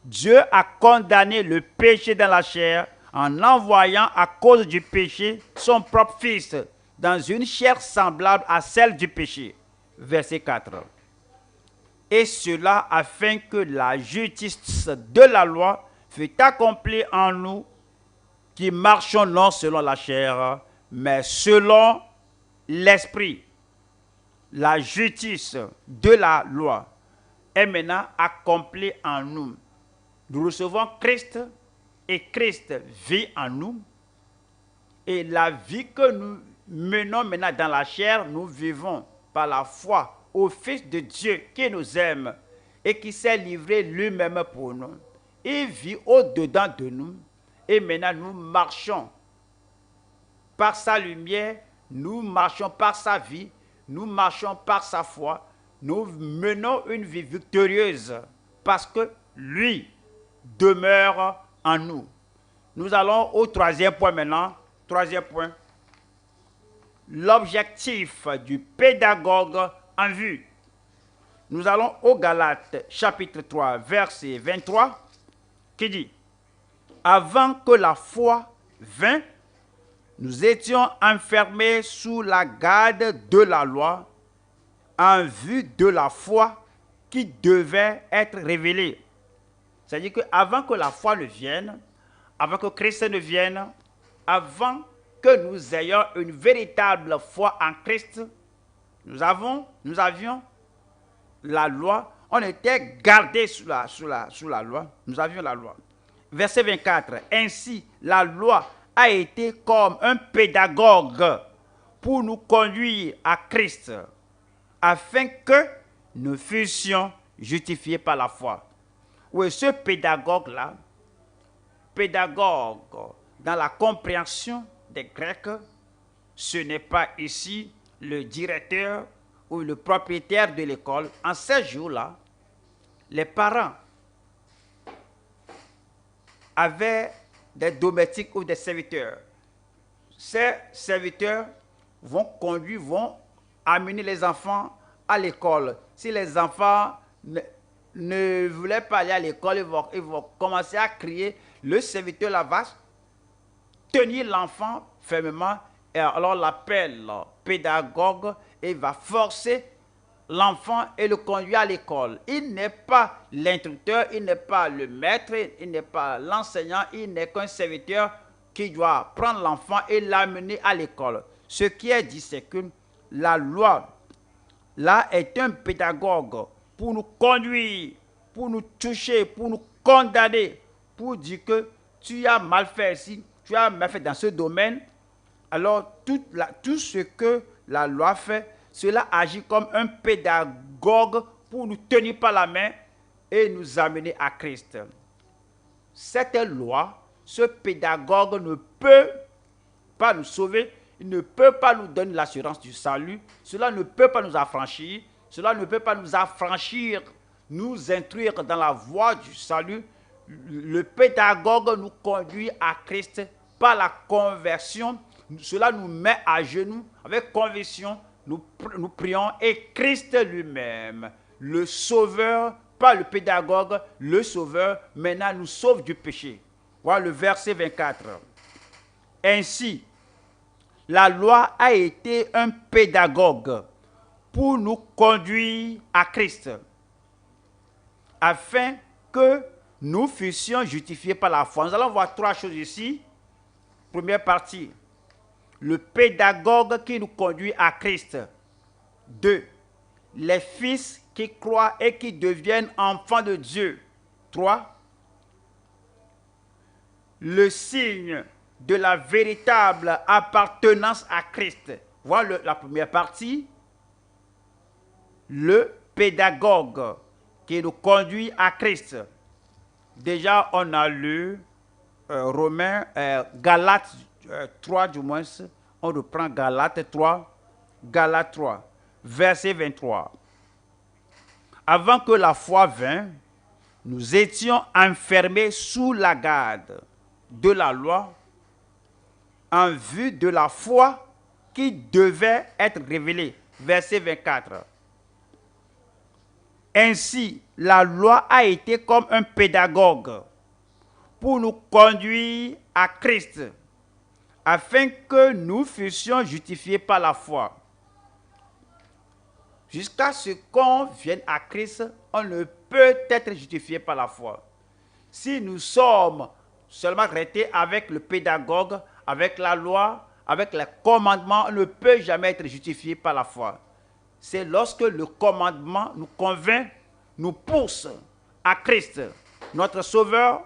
Dieu a condamné le péché dans la chair en envoyant à cause du péché son propre Fils dans une chair semblable à celle du péché. Verset 4. Et cela afin que la justice de la loi fût accomplie en nous qui marchons non selon la chair, mais selon l'esprit. La justice de la loi est maintenant accomplie en nous. Nous recevons Christ et Christ vit en nous. Et la vie que nous menons maintenant dans la chair, nous vivons par la foi au Fils de Dieu qui nous aime et qui s'est livré lui-même pour nous. Il vit au-dedans de nous et maintenant nous marchons par sa lumière, nous marchons par sa vie, nous marchons par sa foi, nous menons une vie victorieuse parce que lui demeure en nous. Nous allons au troisième point maintenant. Troisième point. L'objectif du pédagogue en vue. Nous allons au Galates chapitre 3 verset 23 qui dit: avant que la foi vînt, nous étions enfermés sous la garde de la loi en vue de la foi qui devait être révélée. C'est-à-dire qu'avant que la foi ne vienne, avant que Christ ne vienne, avant que nous ayons une véritable foi en Christ, nous avions la loi, on était gardés sous la loi, nous avions la loi. Verset 24, ainsi la loi a été comme un pédagogue pour nous conduire à Christ, afin que nous fussions justifiés par la foi. Oui, ce pédagogue-là, pédagogue dans la compréhension des Grecs, ce n'est pas ici le directeur ou le propriétaire de l'école. En ces jours-là, les parents avaient des domestiques ou des serviteurs. Ces serviteurs vont amener les enfants à l'école. Si les enfants ne voulaient pas aller à l'école, ils vont commencer à crier. Le serviteur là va tenir l'enfant fermement et alors l'appelle pédagogue et va forcer l'enfant et le conduire à l'école. Il n'est pas l'instructeur, il n'est pas le maître, il n'est pas l'enseignant, il n'est qu'un serviteur qui doit prendre l'enfant et l'amener à l'école. Ce qui est dit, c'est que la loi, là, est un pédagogue pour nous conduire, pour nous toucher, pour nous condamner, pour dire que tu as mal fait ici, tu as mal fait dans ce domaine. Alors, tout ce que la loi fait, cela agit comme un pédagogue pour nous tenir par la main et nous amener à Christ. Cette loi, ce pédagogue ne peut pas nous sauver, il ne peut pas nous donner l'assurance du salut, cela ne peut pas nous affranchir, cela ne peut pas nous affranchir, nous instruire dans la voie du salut. Le pédagogue nous conduit à Christ par la conversion. Cela nous met à genoux avec conviction. Nous prions et Christ lui-même, le Sauveur, pas le pédagogue, le Sauveur, maintenant nous sauve du péché. Voilà le verset 24. Ainsi, la loi a été un pédagogue pour nous conduire à Christ, afin que nous fussions justifiés par la foi. Nous allons voir trois choses ici. Première partie, le pédagogue qui nous conduit à Christ. 2. Les fils qui croient et qui deviennent enfants de Dieu. 3. Le signe de la véritable appartenance à Christ. Voilà la première partie. Le pédagogue qui nous conduit à Christ. Déjà, on a lu Galates 3 du moins. On reprend Galates 3, verset 23. Avant que la foi vînt, nous étions enfermés sous la garde de la loi en vue de la foi qui devait être révélée. Verset 24. Ainsi, la loi a été comme un pédagogue pour nous conduire à Christ, afin que nous fussions justifiés par la foi. Jusqu'à ce qu'on vienne à Christ, on ne peut être justifié par la foi. Si nous sommes seulement restés avec le pédagogue, avec la loi, avec les commandements, on ne peut jamais être justifié par la foi. C'est lorsque le commandement nous convainc, nous pousse à Christ, notre Sauveur,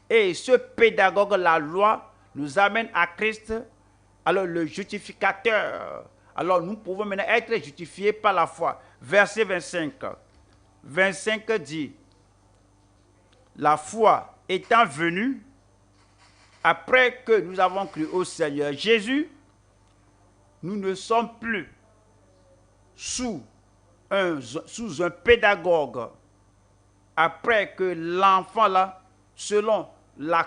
et ce pédagogue, la loi, nous amène à Christ, alors le justificateur. Alors nous pouvons maintenant être justifiés par la foi. Verset 25. 25 dit, la foi étant venue, après que nous avons cru au Seigneur Jésus, nous ne sommes plus sous un pédagogue. Après que l'enfant là, selon la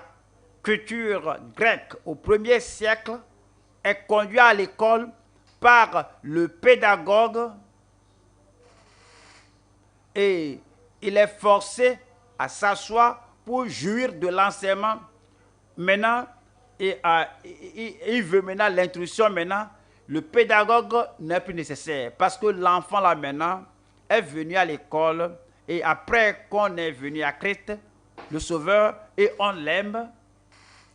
culture grecque au 1er siècle, est conduit à l'école par le pédagogue et il est forcé à s'asseoir pour jouir de l'enseignement. Maintenant, il veut maintenant l'instruction maintenant. Le pédagogue n'est plus nécessaire parce que l'enfant là maintenant est venu à l'école et après qu'on est venu à Christ, le Sauveur, et on l'aime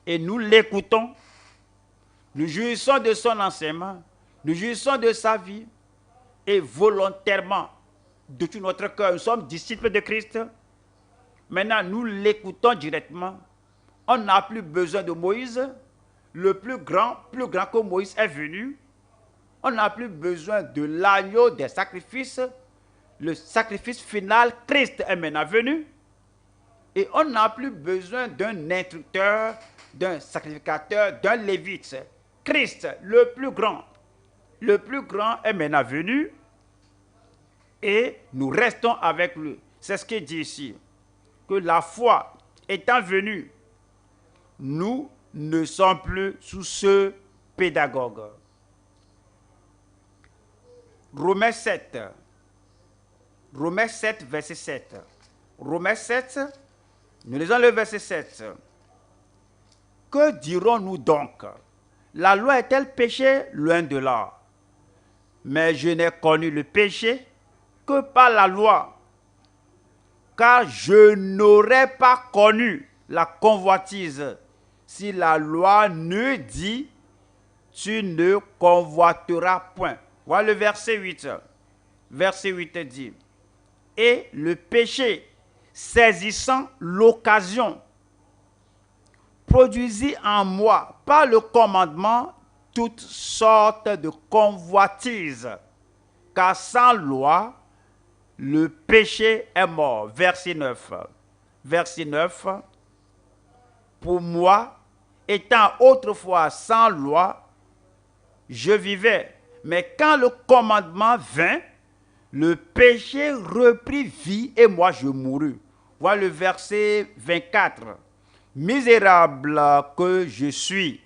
et nous l'écoutons, nous jouissons de son enseignement, nous jouissons de sa vie et volontairement, de tout notre cœur, nous sommes disciples de Christ. Maintenant, nous l'écoutons directement. On n'a plus besoin de Moïse. Le plus grand que Moïse est venu. On n'a plus besoin de l'agneau des sacrifices. Le sacrifice final, Christ est maintenant venu. Et on n'a plus besoin d'un instructeur, d'un sacrificateur, d'un lévite. Christ, le plus grand est maintenant venu. Et nous restons avec lui. C'est ce qu'il dit ici. Que la foi étant venue, nous ne sommes plus sous ce pédagogue. Romains 7, verset 7. Romains 7, nous lisons le verset 7. Que dirons-nous donc? La loi est-elle péché? Loin de là. Mais je n'ai connu le péché que par la loi, car je n'aurais pas connu la convoitise si la loi ne dit « tu ne convoiteras point ». Voilà le verset 8. Verset 8 dit « Et le péché, saisissant l'occasion, produisit en moi, par le commandement, toutes sortes de convoitises, car sans loi, le péché est mort. » Verset 9. Verset 9. Pour moi, étant autrefois sans loi, je vivais. Mais quand le commandement vint, le péché reprit vie et moi je mourus. Voilà le verset 24. Misérable que je suis.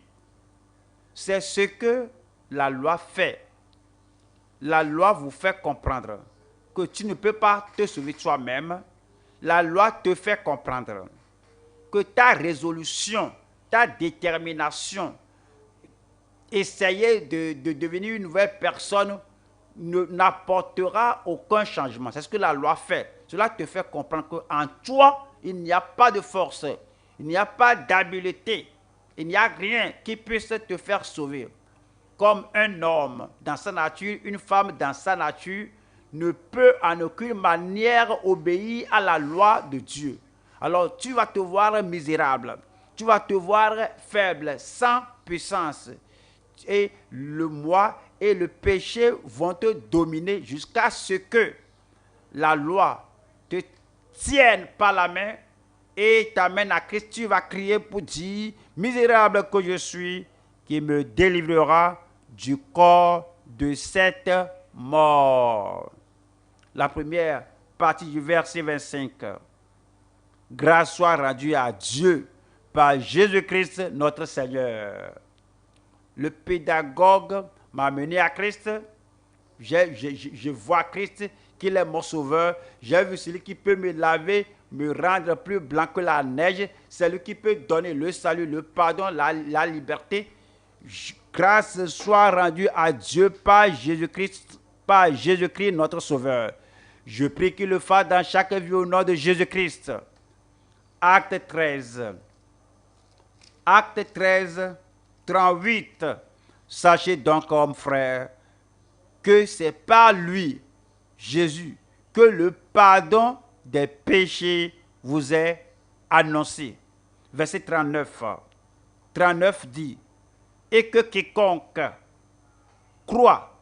C'est ce que la loi fait. La loi vous fait comprendre que tu ne peux pas te sauver toi-même. La loi te fait comprendre que ta résolution, ta détermination, essayer de devenir une nouvelle personne n'apportera aucun changement. C'est ce que la loi fait. Cela te fait comprendre qu'en toi, il n'y a pas de force, il n'y a pas d'habileté, il n'y a rien qui puisse te faire sauver. Comme un homme dans sa nature, une femme dans sa nature, ne peut en aucune manière obéir à la loi de Dieu. Alors tu vas te voir misérable, tu vas te voir faible, sans puissance. Et le moi et le péché vont te dominer jusqu'à ce que la loi te tienne par la main et t'amènes à Christ, tu vas crier pour dire, misérable que je suis, qui me délivrera du corps de cette mort. La première partie du verset 25. Grâce soit rendue à Dieu par Jésus-Christ notre Seigneur. Le pédagogue m'a mené à Christ. Je vois Christ, qu'il est mon sauveur. J'ai vu celui qui peut me laver, me rendre plus blanc que la neige. C'est lui qui peut donner le salut, le pardon, la liberté. Grâce soit rendue à Dieu par Jésus-Christ notre sauveur. Je prie qu'il le fasse dans chaque vie au nom de Jésus-Christ. Acte 13. Acte 13, 38. Sachez donc, comme frère, que c'est par lui, Jésus, que le pardon des péchés vous est annoncé. Verset 39. 39 dit, et que quiconque croit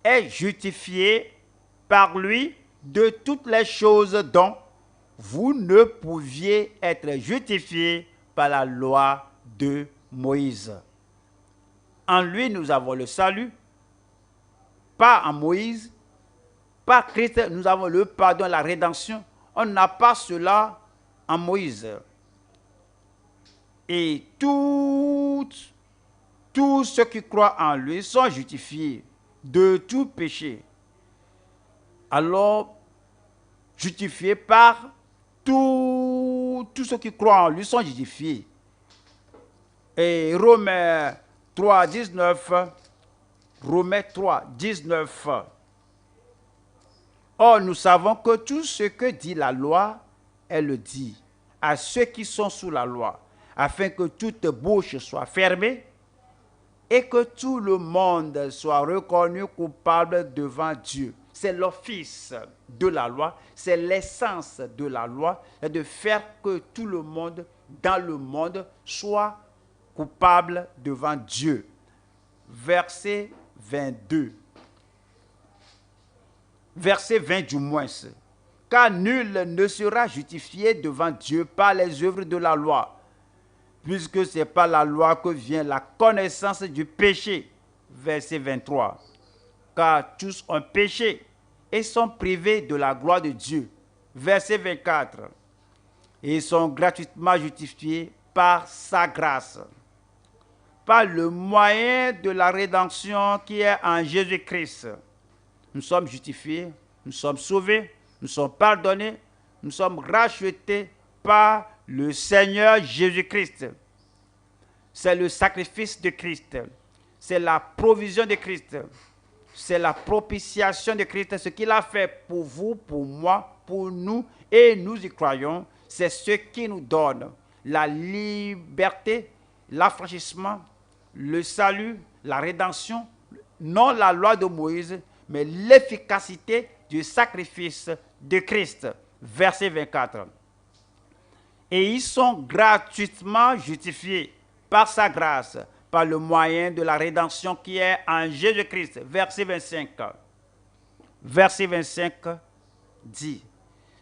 est justifié par lui de toutes les choses dont vous ne pouviez être justifiés par la loi de Moïse. En lui, nous avons le salut, pas en Moïse. Par Christ, nous avons le pardon, la rédemption. On n'a pas cela en Moïse. Et tous ceux qui croient en lui sont justifiés de tout péché. Alors, justifiés par tous ceux qui croient en lui sont justifiés. Et Romains 3, 19. Romains 3, 19. Or, nous savons que tout ce que dit la loi, elle le dit à ceux qui sont sous la loi, afin que toute bouche soit fermée et que tout le monde soit reconnu coupable devant Dieu. C'est l'office de la loi, c'est l'essence de la loi, c'est de faire que tout le monde, dans le monde, soit coupable devant Dieu. Verset 22. Verset 20 du moins. Car nul ne sera justifié devant Dieu par les œuvres de la loi, puisque c'est par la loi que vient la connaissance du péché. Verset 23. Car tous ont péché et sont privés de la gloire de Dieu. Verset 24. Et sont gratuitement justifiés par sa grâce, par le moyen de la rédemption qui est en Jésus-Christ. Nous sommes justifiés, nous sommes sauvés, nous sommes pardonnés, nous sommes rachetés par le Seigneur Jésus-Christ. C'est le sacrifice de Christ, c'est la provision de Christ, c'est la propitiation de Christ, ce qu'il a fait pour vous, pour moi, pour nous, et nous y croyons. C'est ce qui nous donne la liberté, l'affranchissement, le salut, la rédemption, non la loi de Moïse, mais l'efficacité du sacrifice de Christ. Verset 24. Et ils sont gratuitement justifiés par sa grâce, par le moyen de la rédemption qui est en Jésus-Christ. Verset 25. Verset 25 dit,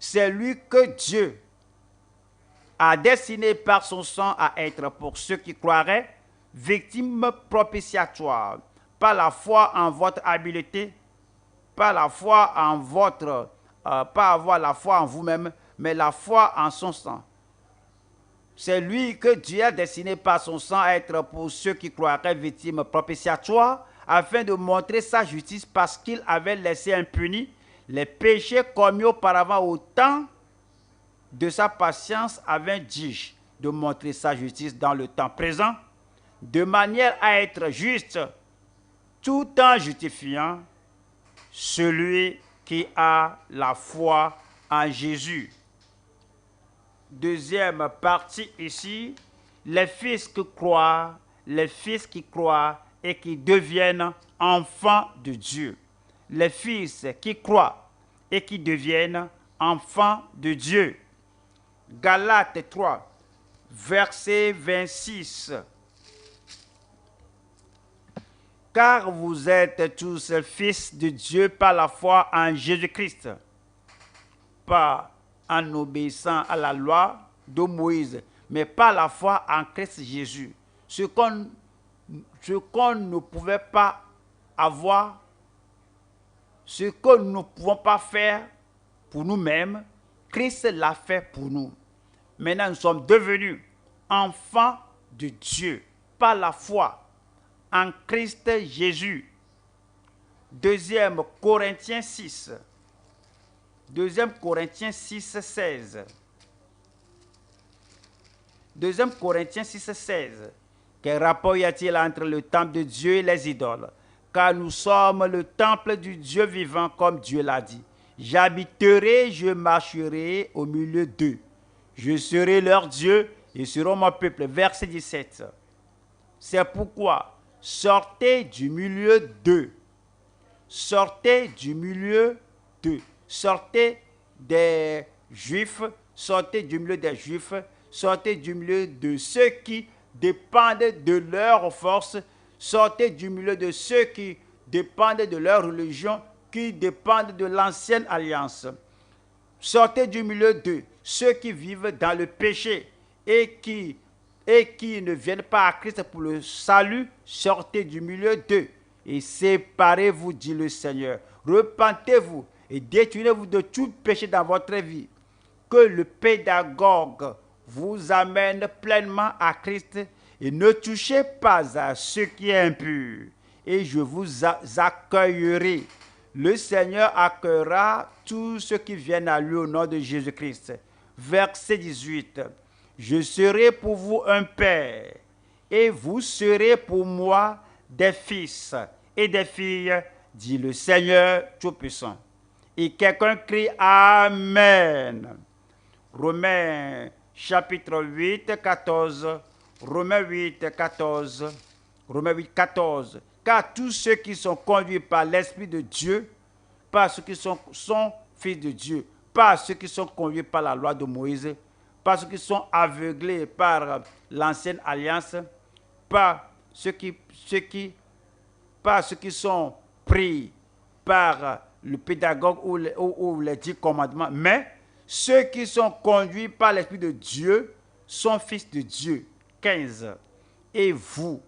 c'est lui que Dieu a destiné par son sang à être pour ceux qui croiraient victime propitiatoire, par la foi en votre habileté, pas la foi en votre, pas avoir la foi en vous-même, mais la foi en son sang. C'est lui que Dieu a destiné par son sang à être pour ceux qui croiraient victimes propitiatoires, afin de montrer sa justice parce qu'il avait laissé impunis les péchés commis auparavant au temps de sa patience avec Dieu, de montrer sa justice dans le temps présent, de manière à être juste, tout en justifiant celui qui a la foi en Jésus. Deuxième partie ici, les fils qui croient et qui deviennent enfants de Dieu. Les fils qui croient et qui deviennent enfants de Dieu. Galates 3, verset 26. Car vous êtes tous fils de Dieu par la foi en Jésus-Christ, pas en obéissant à la loi de Moïse, mais par la foi en Christ Jésus. Ce qu'on ne pouvait pas avoir, ce que nous ne pouvons pas faire pour nous-mêmes, Christ l'a fait pour nous. Maintenant, nous sommes devenus enfants de Dieu par la foi en Christ Jésus. 2 Corinthiens 6. 2 Corinthiens 6, 16. 2 Corinthiens 6, 16. Quel rapport y a-t-il entre le temple de Dieu et les idoles? Car nous sommes le temple du Dieu vivant, comme Dieu l'a dit. J'habiterai, je marcherai au milieu d'eux. Je serai leur Dieu et seront mon peuple. Verset 17. C'est pourquoi, sortez du milieu d'eux. Sortez du milieu d'eux. Sortez des Juifs, sortez du milieu des Juifs, sortez du milieu de ceux qui dépendent de leur force, sortez du milieu de ceux qui dépendent de leur religion, qui dépendent de l'ancienne alliance. Sortez du milieu d'eux, ceux qui vivent dans le péché et qui ne viennent pas à Christ pour le salut, sortez du milieu d'eux et séparez-vous, dit le Seigneur. Repentez-vous et détournez-vous de tout péché dans votre vie. Que le pédagogue vous amène pleinement à Christ et ne touchez pas à ce qui est impur. Et je vous accueillerai. Le Seigneur accueillera tous ceux qui viennent à lui au nom de Jésus-Christ. Verset 18. Je serai pour vous un père, et vous serez pour moi des fils et des filles, dit le Seigneur Tout-Puissant. Et quelqu'un crie Amen. Romains chapitre 8, 14. Romains 8, 14. Romains 8, 14. Car tous ceux qui sont conduits par l'Esprit de Dieu, pas ceux qui sont fils de Dieu, pas ceux qui sont conduits par la loi de Moïse, pas ceux qui sont aveuglés par l'ancienne alliance, pas ceux qui sont pris par le pédagogue ou les 10 commandements, mais ceux qui sont conduits par l'Esprit de Dieu sont fils de Dieu. 15. Et vous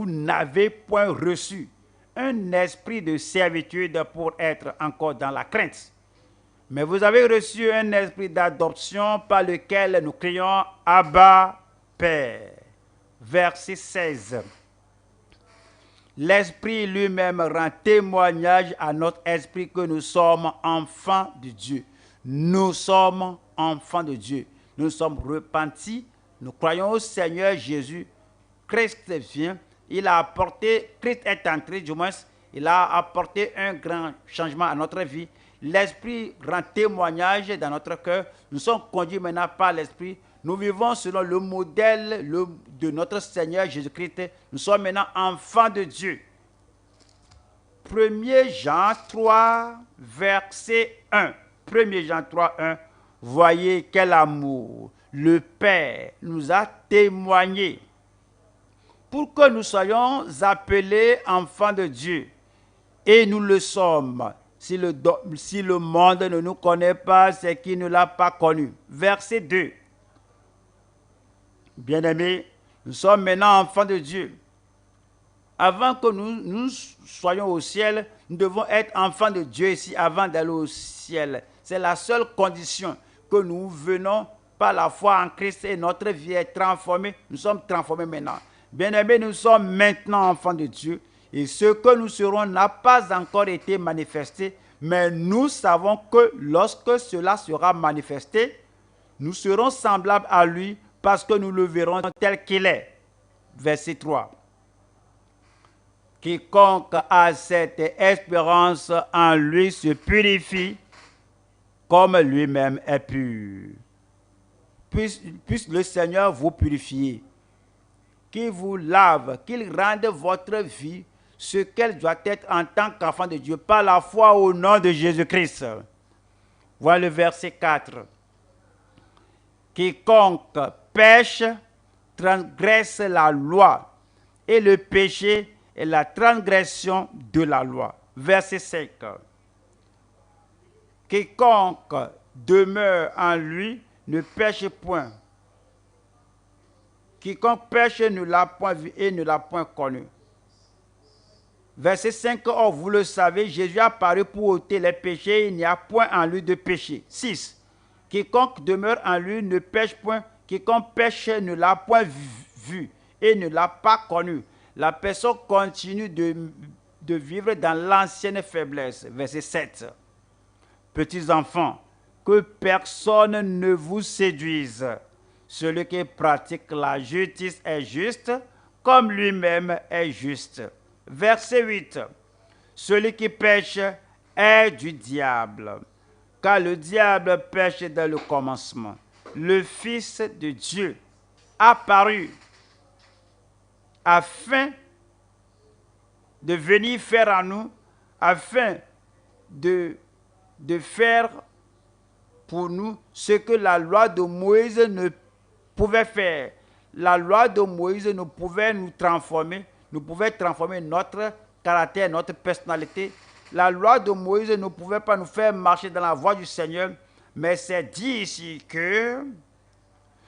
n'avez point reçu un esprit de servitude pour être encore dans la crainte, mais vous avez reçu un esprit d'adoption par lequel nous crions Abba, Père. Verset 16. L'Esprit lui-même rend témoignage à notre esprit que nous sommes enfants de Dieu. Nous sommes enfants de Dieu. Nous sommes repentis. Nous croyons au Seigneur Jésus. Christ vient. Christ est entré, du moins, il a apporté un grand changement à notre vie. L'Esprit rend témoignage dans notre cœur. Nous sommes conduits maintenant par l'Esprit. Nous vivons selon le modèle de notre Seigneur Jésus-Christ. Nous sommes maintenant enfants de Dieu. 1 Jean 3, verset 1. 1 Jean 3, 1. Voyez quel amour le Père nous a témoigné pour que nous soyons appelés enfants de Dieu. Et nous le sommes. Si le monde ne nous connaît pas, c'est qu'il ne l'a pas connu. Verset 2. Bien-aimés, nous sommes maintenant enfants de Dieu. Avant que nous soyons au ciel, nous devons être enfants de Dieu ici avant d'aller au ciel. C'est la seule condition que nous venons par la foi en Christ et notre vie est transformée. Nous sommes transformés maintenant. Bien-aimés, nous sommes maintenant enfants de Dieu. Et ce que nous serons n'a pas encore été manifesté, mais nous savons que lorsque cela sera manifesté, nous serons semblables à lui parce que nous le verrons tel qu'il est. Verset 3. Quiconque a cette espérance en lui se purifie comme lui-même est pur. Puisse le Seigneur vous purifier, qu'il vous lave, qu'il rende votre vie ce qu'elle doit être en tant qu'enfant de Dieu, par la foi au nom de Jésus-Christ. Voilà le verset 4. Quiconque pêche transgresse la loi, et le péché est la transgression de la loi. Verset 5. Quiconque demeure en lui ne pêche point. Quiconque pêche ne l'a point vu et ne l'a point connu. Verset 5, or vous le savez, Jésus a paru pour ôter les péchés, il n'y a point en lui de péché. 6. Quiconque demeure en lui ne pêche point, quiconque pêche ne l'a point vu et ne l'a pas connu. La personne continue de vivre dans l'ancienne faiblesse. Verset 7. Petits enfants, que personne ne vous séduise. Celui qui pratique la justice est juste, comme lui-même est juste. Verset 8. Celui qui pêche est du diable, car le diable pêche dès le commencement. Le Fils de Dieu apparu afin de venir faire en nous, afin de faire pour nous ce que la loi de Moïse ne pouvait faire. La loi de Moïse ne pouvait nous transformer, nous pouvait transformer notre caractère, notre personnalité. La loi de Moïse ne pouvait pas nous faire marcher dans la voie du Seigneur, mais c'est dit ici que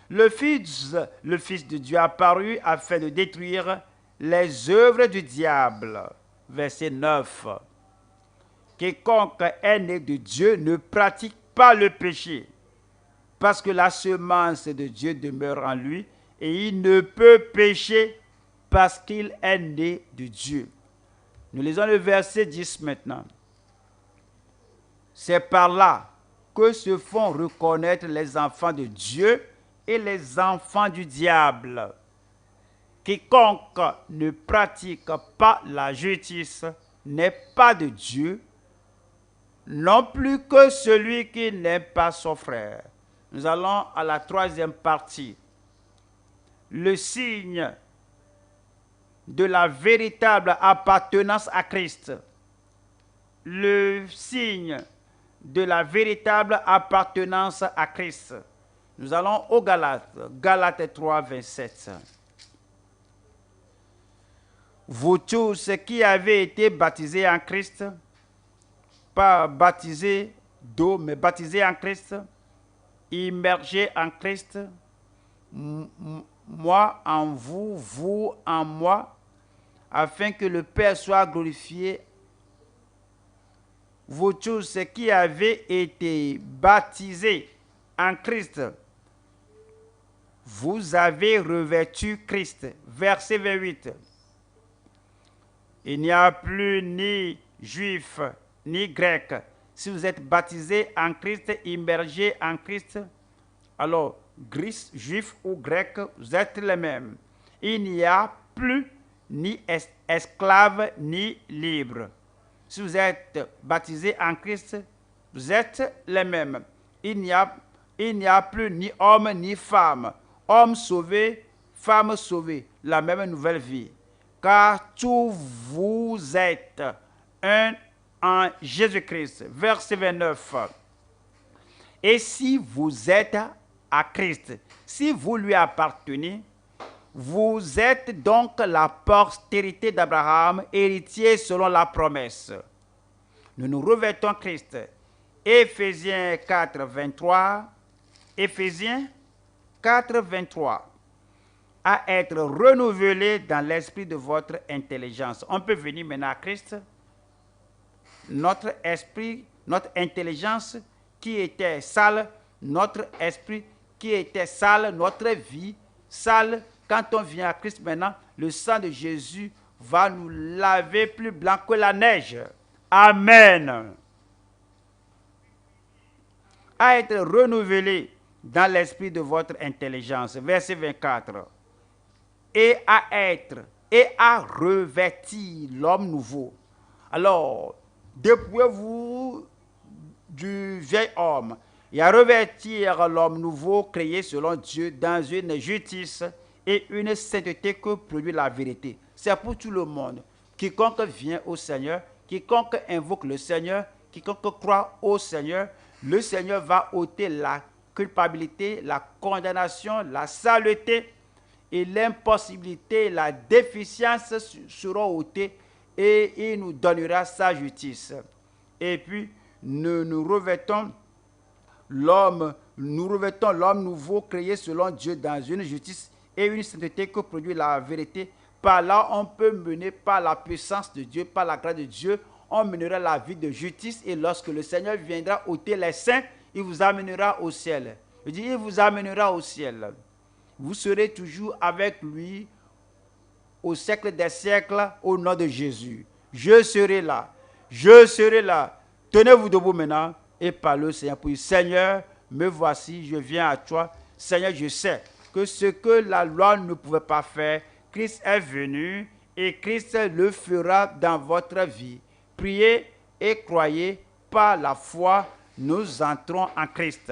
le Fils de Dieu a apparu afin de détruire les œuvres du diable. Verset 9. Quiconque est né de Dieu ne pratique pas le péché, parce que la semence de Dieu demeure en lui, et il ne peut pécher parce qu'il est né de Dieu. Nous lisons le verset 10 maintenant. C'est par là que se font reconnaître les enfants de Dieu et les enfants du diable. Quiconque ne pratique pas la justice n'est pas de Dieu, non plus que celui qui n'aime pas son frère. Nous allons à la troisième partie. Le signe de la véritable appartenance à Christ. Le signe de la véritable appartenance à Christ. Nous allons aux Galates. Galates 3, 27. Vous tous qui avez été baptisés en Christ, pas baptisés d'eau, mais baptisés en Christ, immergés en Christ, moi en vous, vous en moi, afin que le Père soit glorifié. Vous tous qui avez été baptisés en Christ, vous avez revêtu Christ. Verset 28. Il n'y a plus ni juif ni grec. Si vous êtes baptisés en Christ, immergés en Christ, alors juif ou grec, vous êtes les mêmes. Il n'y a plus ni esclave ni libre. Si vous êtes baptisés en Christ, vous êtes les mêmes. Il n'y a plus ni homme ni femme. Homme sauvé, femme sauvée, la même nouvelle vie. Car tous vous êtes un en Jésus-Christ. Verset 29. Et si vous êtes à Christ, si vous lui appartenez, vous êtes donc la postérité d'Abraham, héritier selon la promesse. Nous nous revêtons Christ. Éphésiens 4, 23. Éphésiens 4, 23. À être renouvelé dans l'esprit de votre intelligence. On peut venir maintenant à Christ. Notre esprit, notre intelligence qui était sale, notre esprit qui était sale, notre vie sale. Quand on vient à Christ maintenant, le sang de Jésus va nous laver plus blanc que la neige. Amen. À être renouvelé dans l'esprit de votre intelligence. Verset 24. Et à revêtir l'homme nouveau. Alors, dépouillez-vous du vieil homme et à revêtir l'homme nouveau créé selon Dieu dans une justice et une sainteté que produit la vérité. C'est pour tout le monde. Quiconque vient au Seigneur, quiconque invoque le Seigneur, quiconque croit au Seigneur, le Seigneur va ôter la culpabilité, la condamnation, la saleté et l'impossibilité, la déficience seront ôtées et il nous donnera sa justice. Et puis, nous revêtons l'homme nous revêtons l'homme nouveau créé selon Dieu dans une justice et une sainteté que produit la vérité. Par là, on peut mener par la puissance de Dieu, par la grâce de Dieu, on mènera la vie de justice et lorsque le Seigneur viendra ôter les saints, il vous amènera au ciel. Je dis, il vous amènera au ciel. Vous serez toujours avec lui au siècle des siècles au nom de Jésus. Je serai là. Je serai là. Tenez-vous debout maintenant et parlez au Seigneur pour dire, Seigneur, me voici, je viens à toi. Seigneur, je sais que ce que la loi ne pouvait pas faire, Christ est venu et Christ le fera dans votre vie. Priez et croyez par la foi, nous entrons en Christ.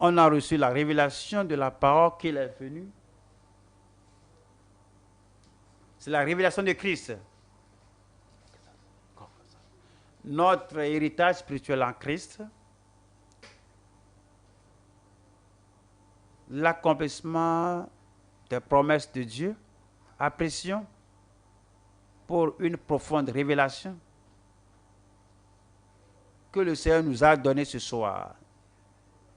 On a reçu la révélation de la parole qu'il est venu. C'est la révélation de Christ. Notre héritage spirituel en Christ. L'accomplissement des promesses de Dieu. Apprécions pour une profonde révélation que le Seigneur nous a donnée ce soir.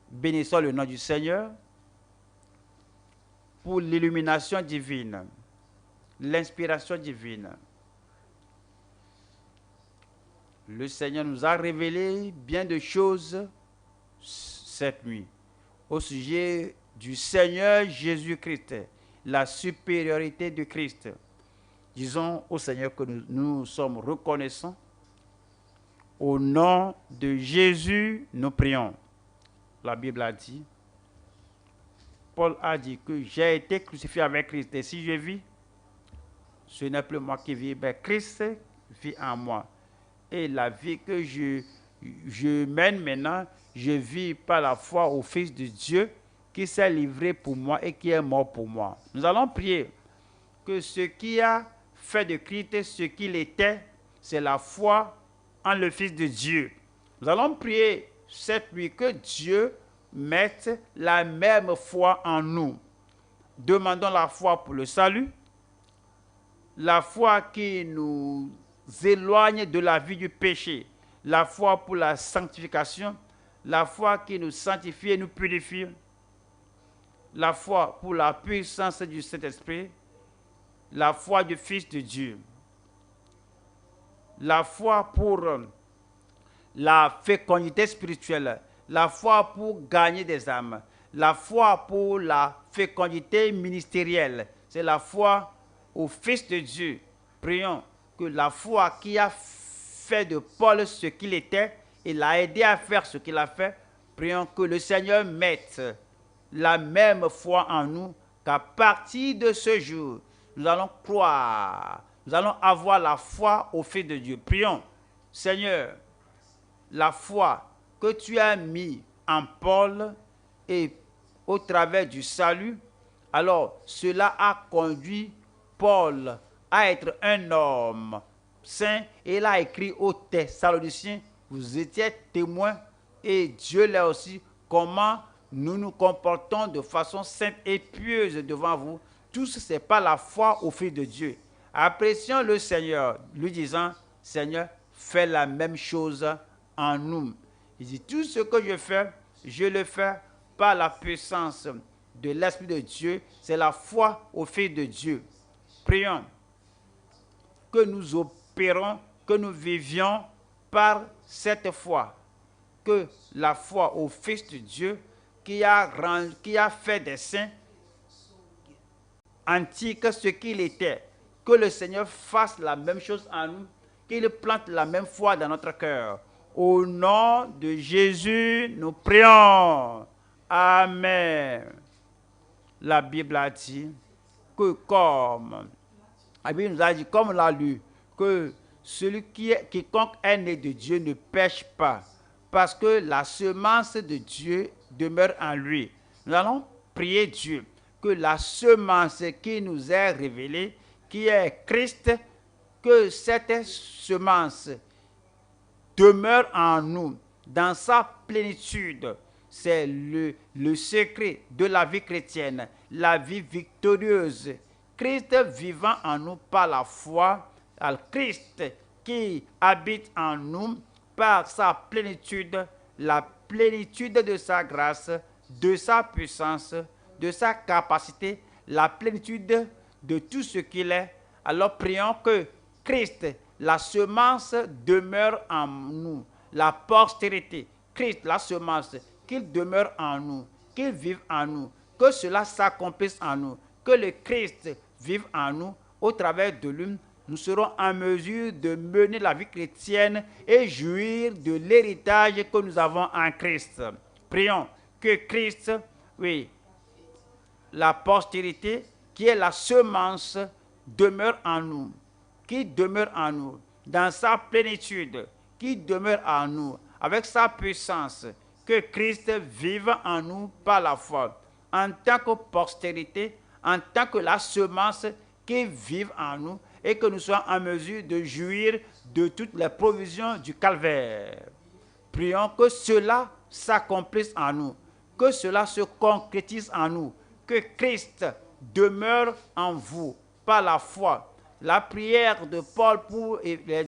Bénissons le nom du Seigneur pour l'illumination divine, l'inspiration divine. Le Seigneur nous a révélé bien de choses cette nuit au sujet du Seigneur Jésus-Christ, la supériorité de Christ. Disons au Seigneur que nous sommes reconnaissants. Au nom de Jésus, nous prions. La Bible a dit, Paul a dit que j'ai été crucifié avec Christ. Et si je vis, ce n'est plus moi qui vis, mais Christ vit en moi. Et la vie que je mène maintenant, je vis par la foi au Fils de Dieu qui s'est livré pour moi et qui est mort pour moi. Nous allons prier que ce qui a fait de Christ ce qu'il était, c'est la foi en le Fils de Dieu. Nous allons prier cette nuit que Dieu mette la même foi en nous. Demandons la foi pour le salut, la foi qui nous éloigne de la vie du péché, la foi pour la sanctification, la foi qui nous sanctifie et nous purifie, la foi pour la puissance du Saint-Esprit, la foi du Fils de Dieu, la foi pour la fécondité spirituelle, la foi pour gagner des âmes, la foi pour la fécondité ministérielle, c'est la foi au Fils de Dieu. Prions que la foi qui a fait de Paul ce qu'il était et l'a aidé à faire ce qu'il a fait, prions que le Seigneur mette la même foi en nous, qu'à partir de ce jour, nous allons croire, nous allons avoir la foi au Fils de Dieu. Prions, Seigneur, la foi que tu as mis en Paul et au travers du salut, alors cela a conduit Paul à être un homme saint et il a écrit aux Thessaloniciens, vous étiez témoins et Dieu l'est aussi, comment nous nous comportons de façon sainte et pieuse devant vous. Tout ce c'est pas la foi au Fils de Dieu. Apprécions le Seigneur, lui disant, Seigneur, fais la même chose en nous. Il dit, tout ce que je le fais par la puissance de l'Esprit de Dieu, c'est la foi au Fils de Dieu. Prions que nous opérons, que nous vivions par cette foi, que la foi au Fils de Dieu qui a fait des saints antiques ce qu'il était, que le Seigneur fasse la même chose en nous, qu'il plante la même foi dans notre cœur. Au nom de Jésus, nous prions. Amen. La Bible a dit que la Bible nous a dit, comme on l'a lu, que quiconque est né de Dieu ne pêche pas, parce que la semence de Dieu demeure en lui. Nous allons prier Dieu que la semence qui nous est révélée, qui est Christ, que cette semence demeure en nous dans sa plénitude. C'est le secret de la vie chrétienne, la vie victorieuse. Christ vivant en nous par la foi, Christ qui habite en nous par sa plénitude, la plénitude de sa grâce, de sa puissance, de sa capacité, la plénitude de tout ce qu'il est. Alors prions que Christ, la semence, demeure en nous, la postérité, Christ, la semence, qu'il demeure en nous, qu'il vive en nous, que cela s'accomplisse en nous, que le Christ vive en nous. Au travers de lui, nous serons en mesure de mener la vie chrétienne et jouir de l'héritage que nous avons en Christ. Prions que Christ, oui, la postérité, qui est la semence, demeure en nous, qui demeure en nous, dans sa plénitude, qui demeure en nous, avec sa puissance, que Christ vive en nous par la foi, en tant que postérité, en tant que la semence qui vive en nous, et que nous soyons en mesure de jouir de toutes les provisions du calvaire. Prions que cela s'accomplisse en nous, que cela se concrétise en nous, que Christ demeure en vous par la foi. La prière de Paul pour les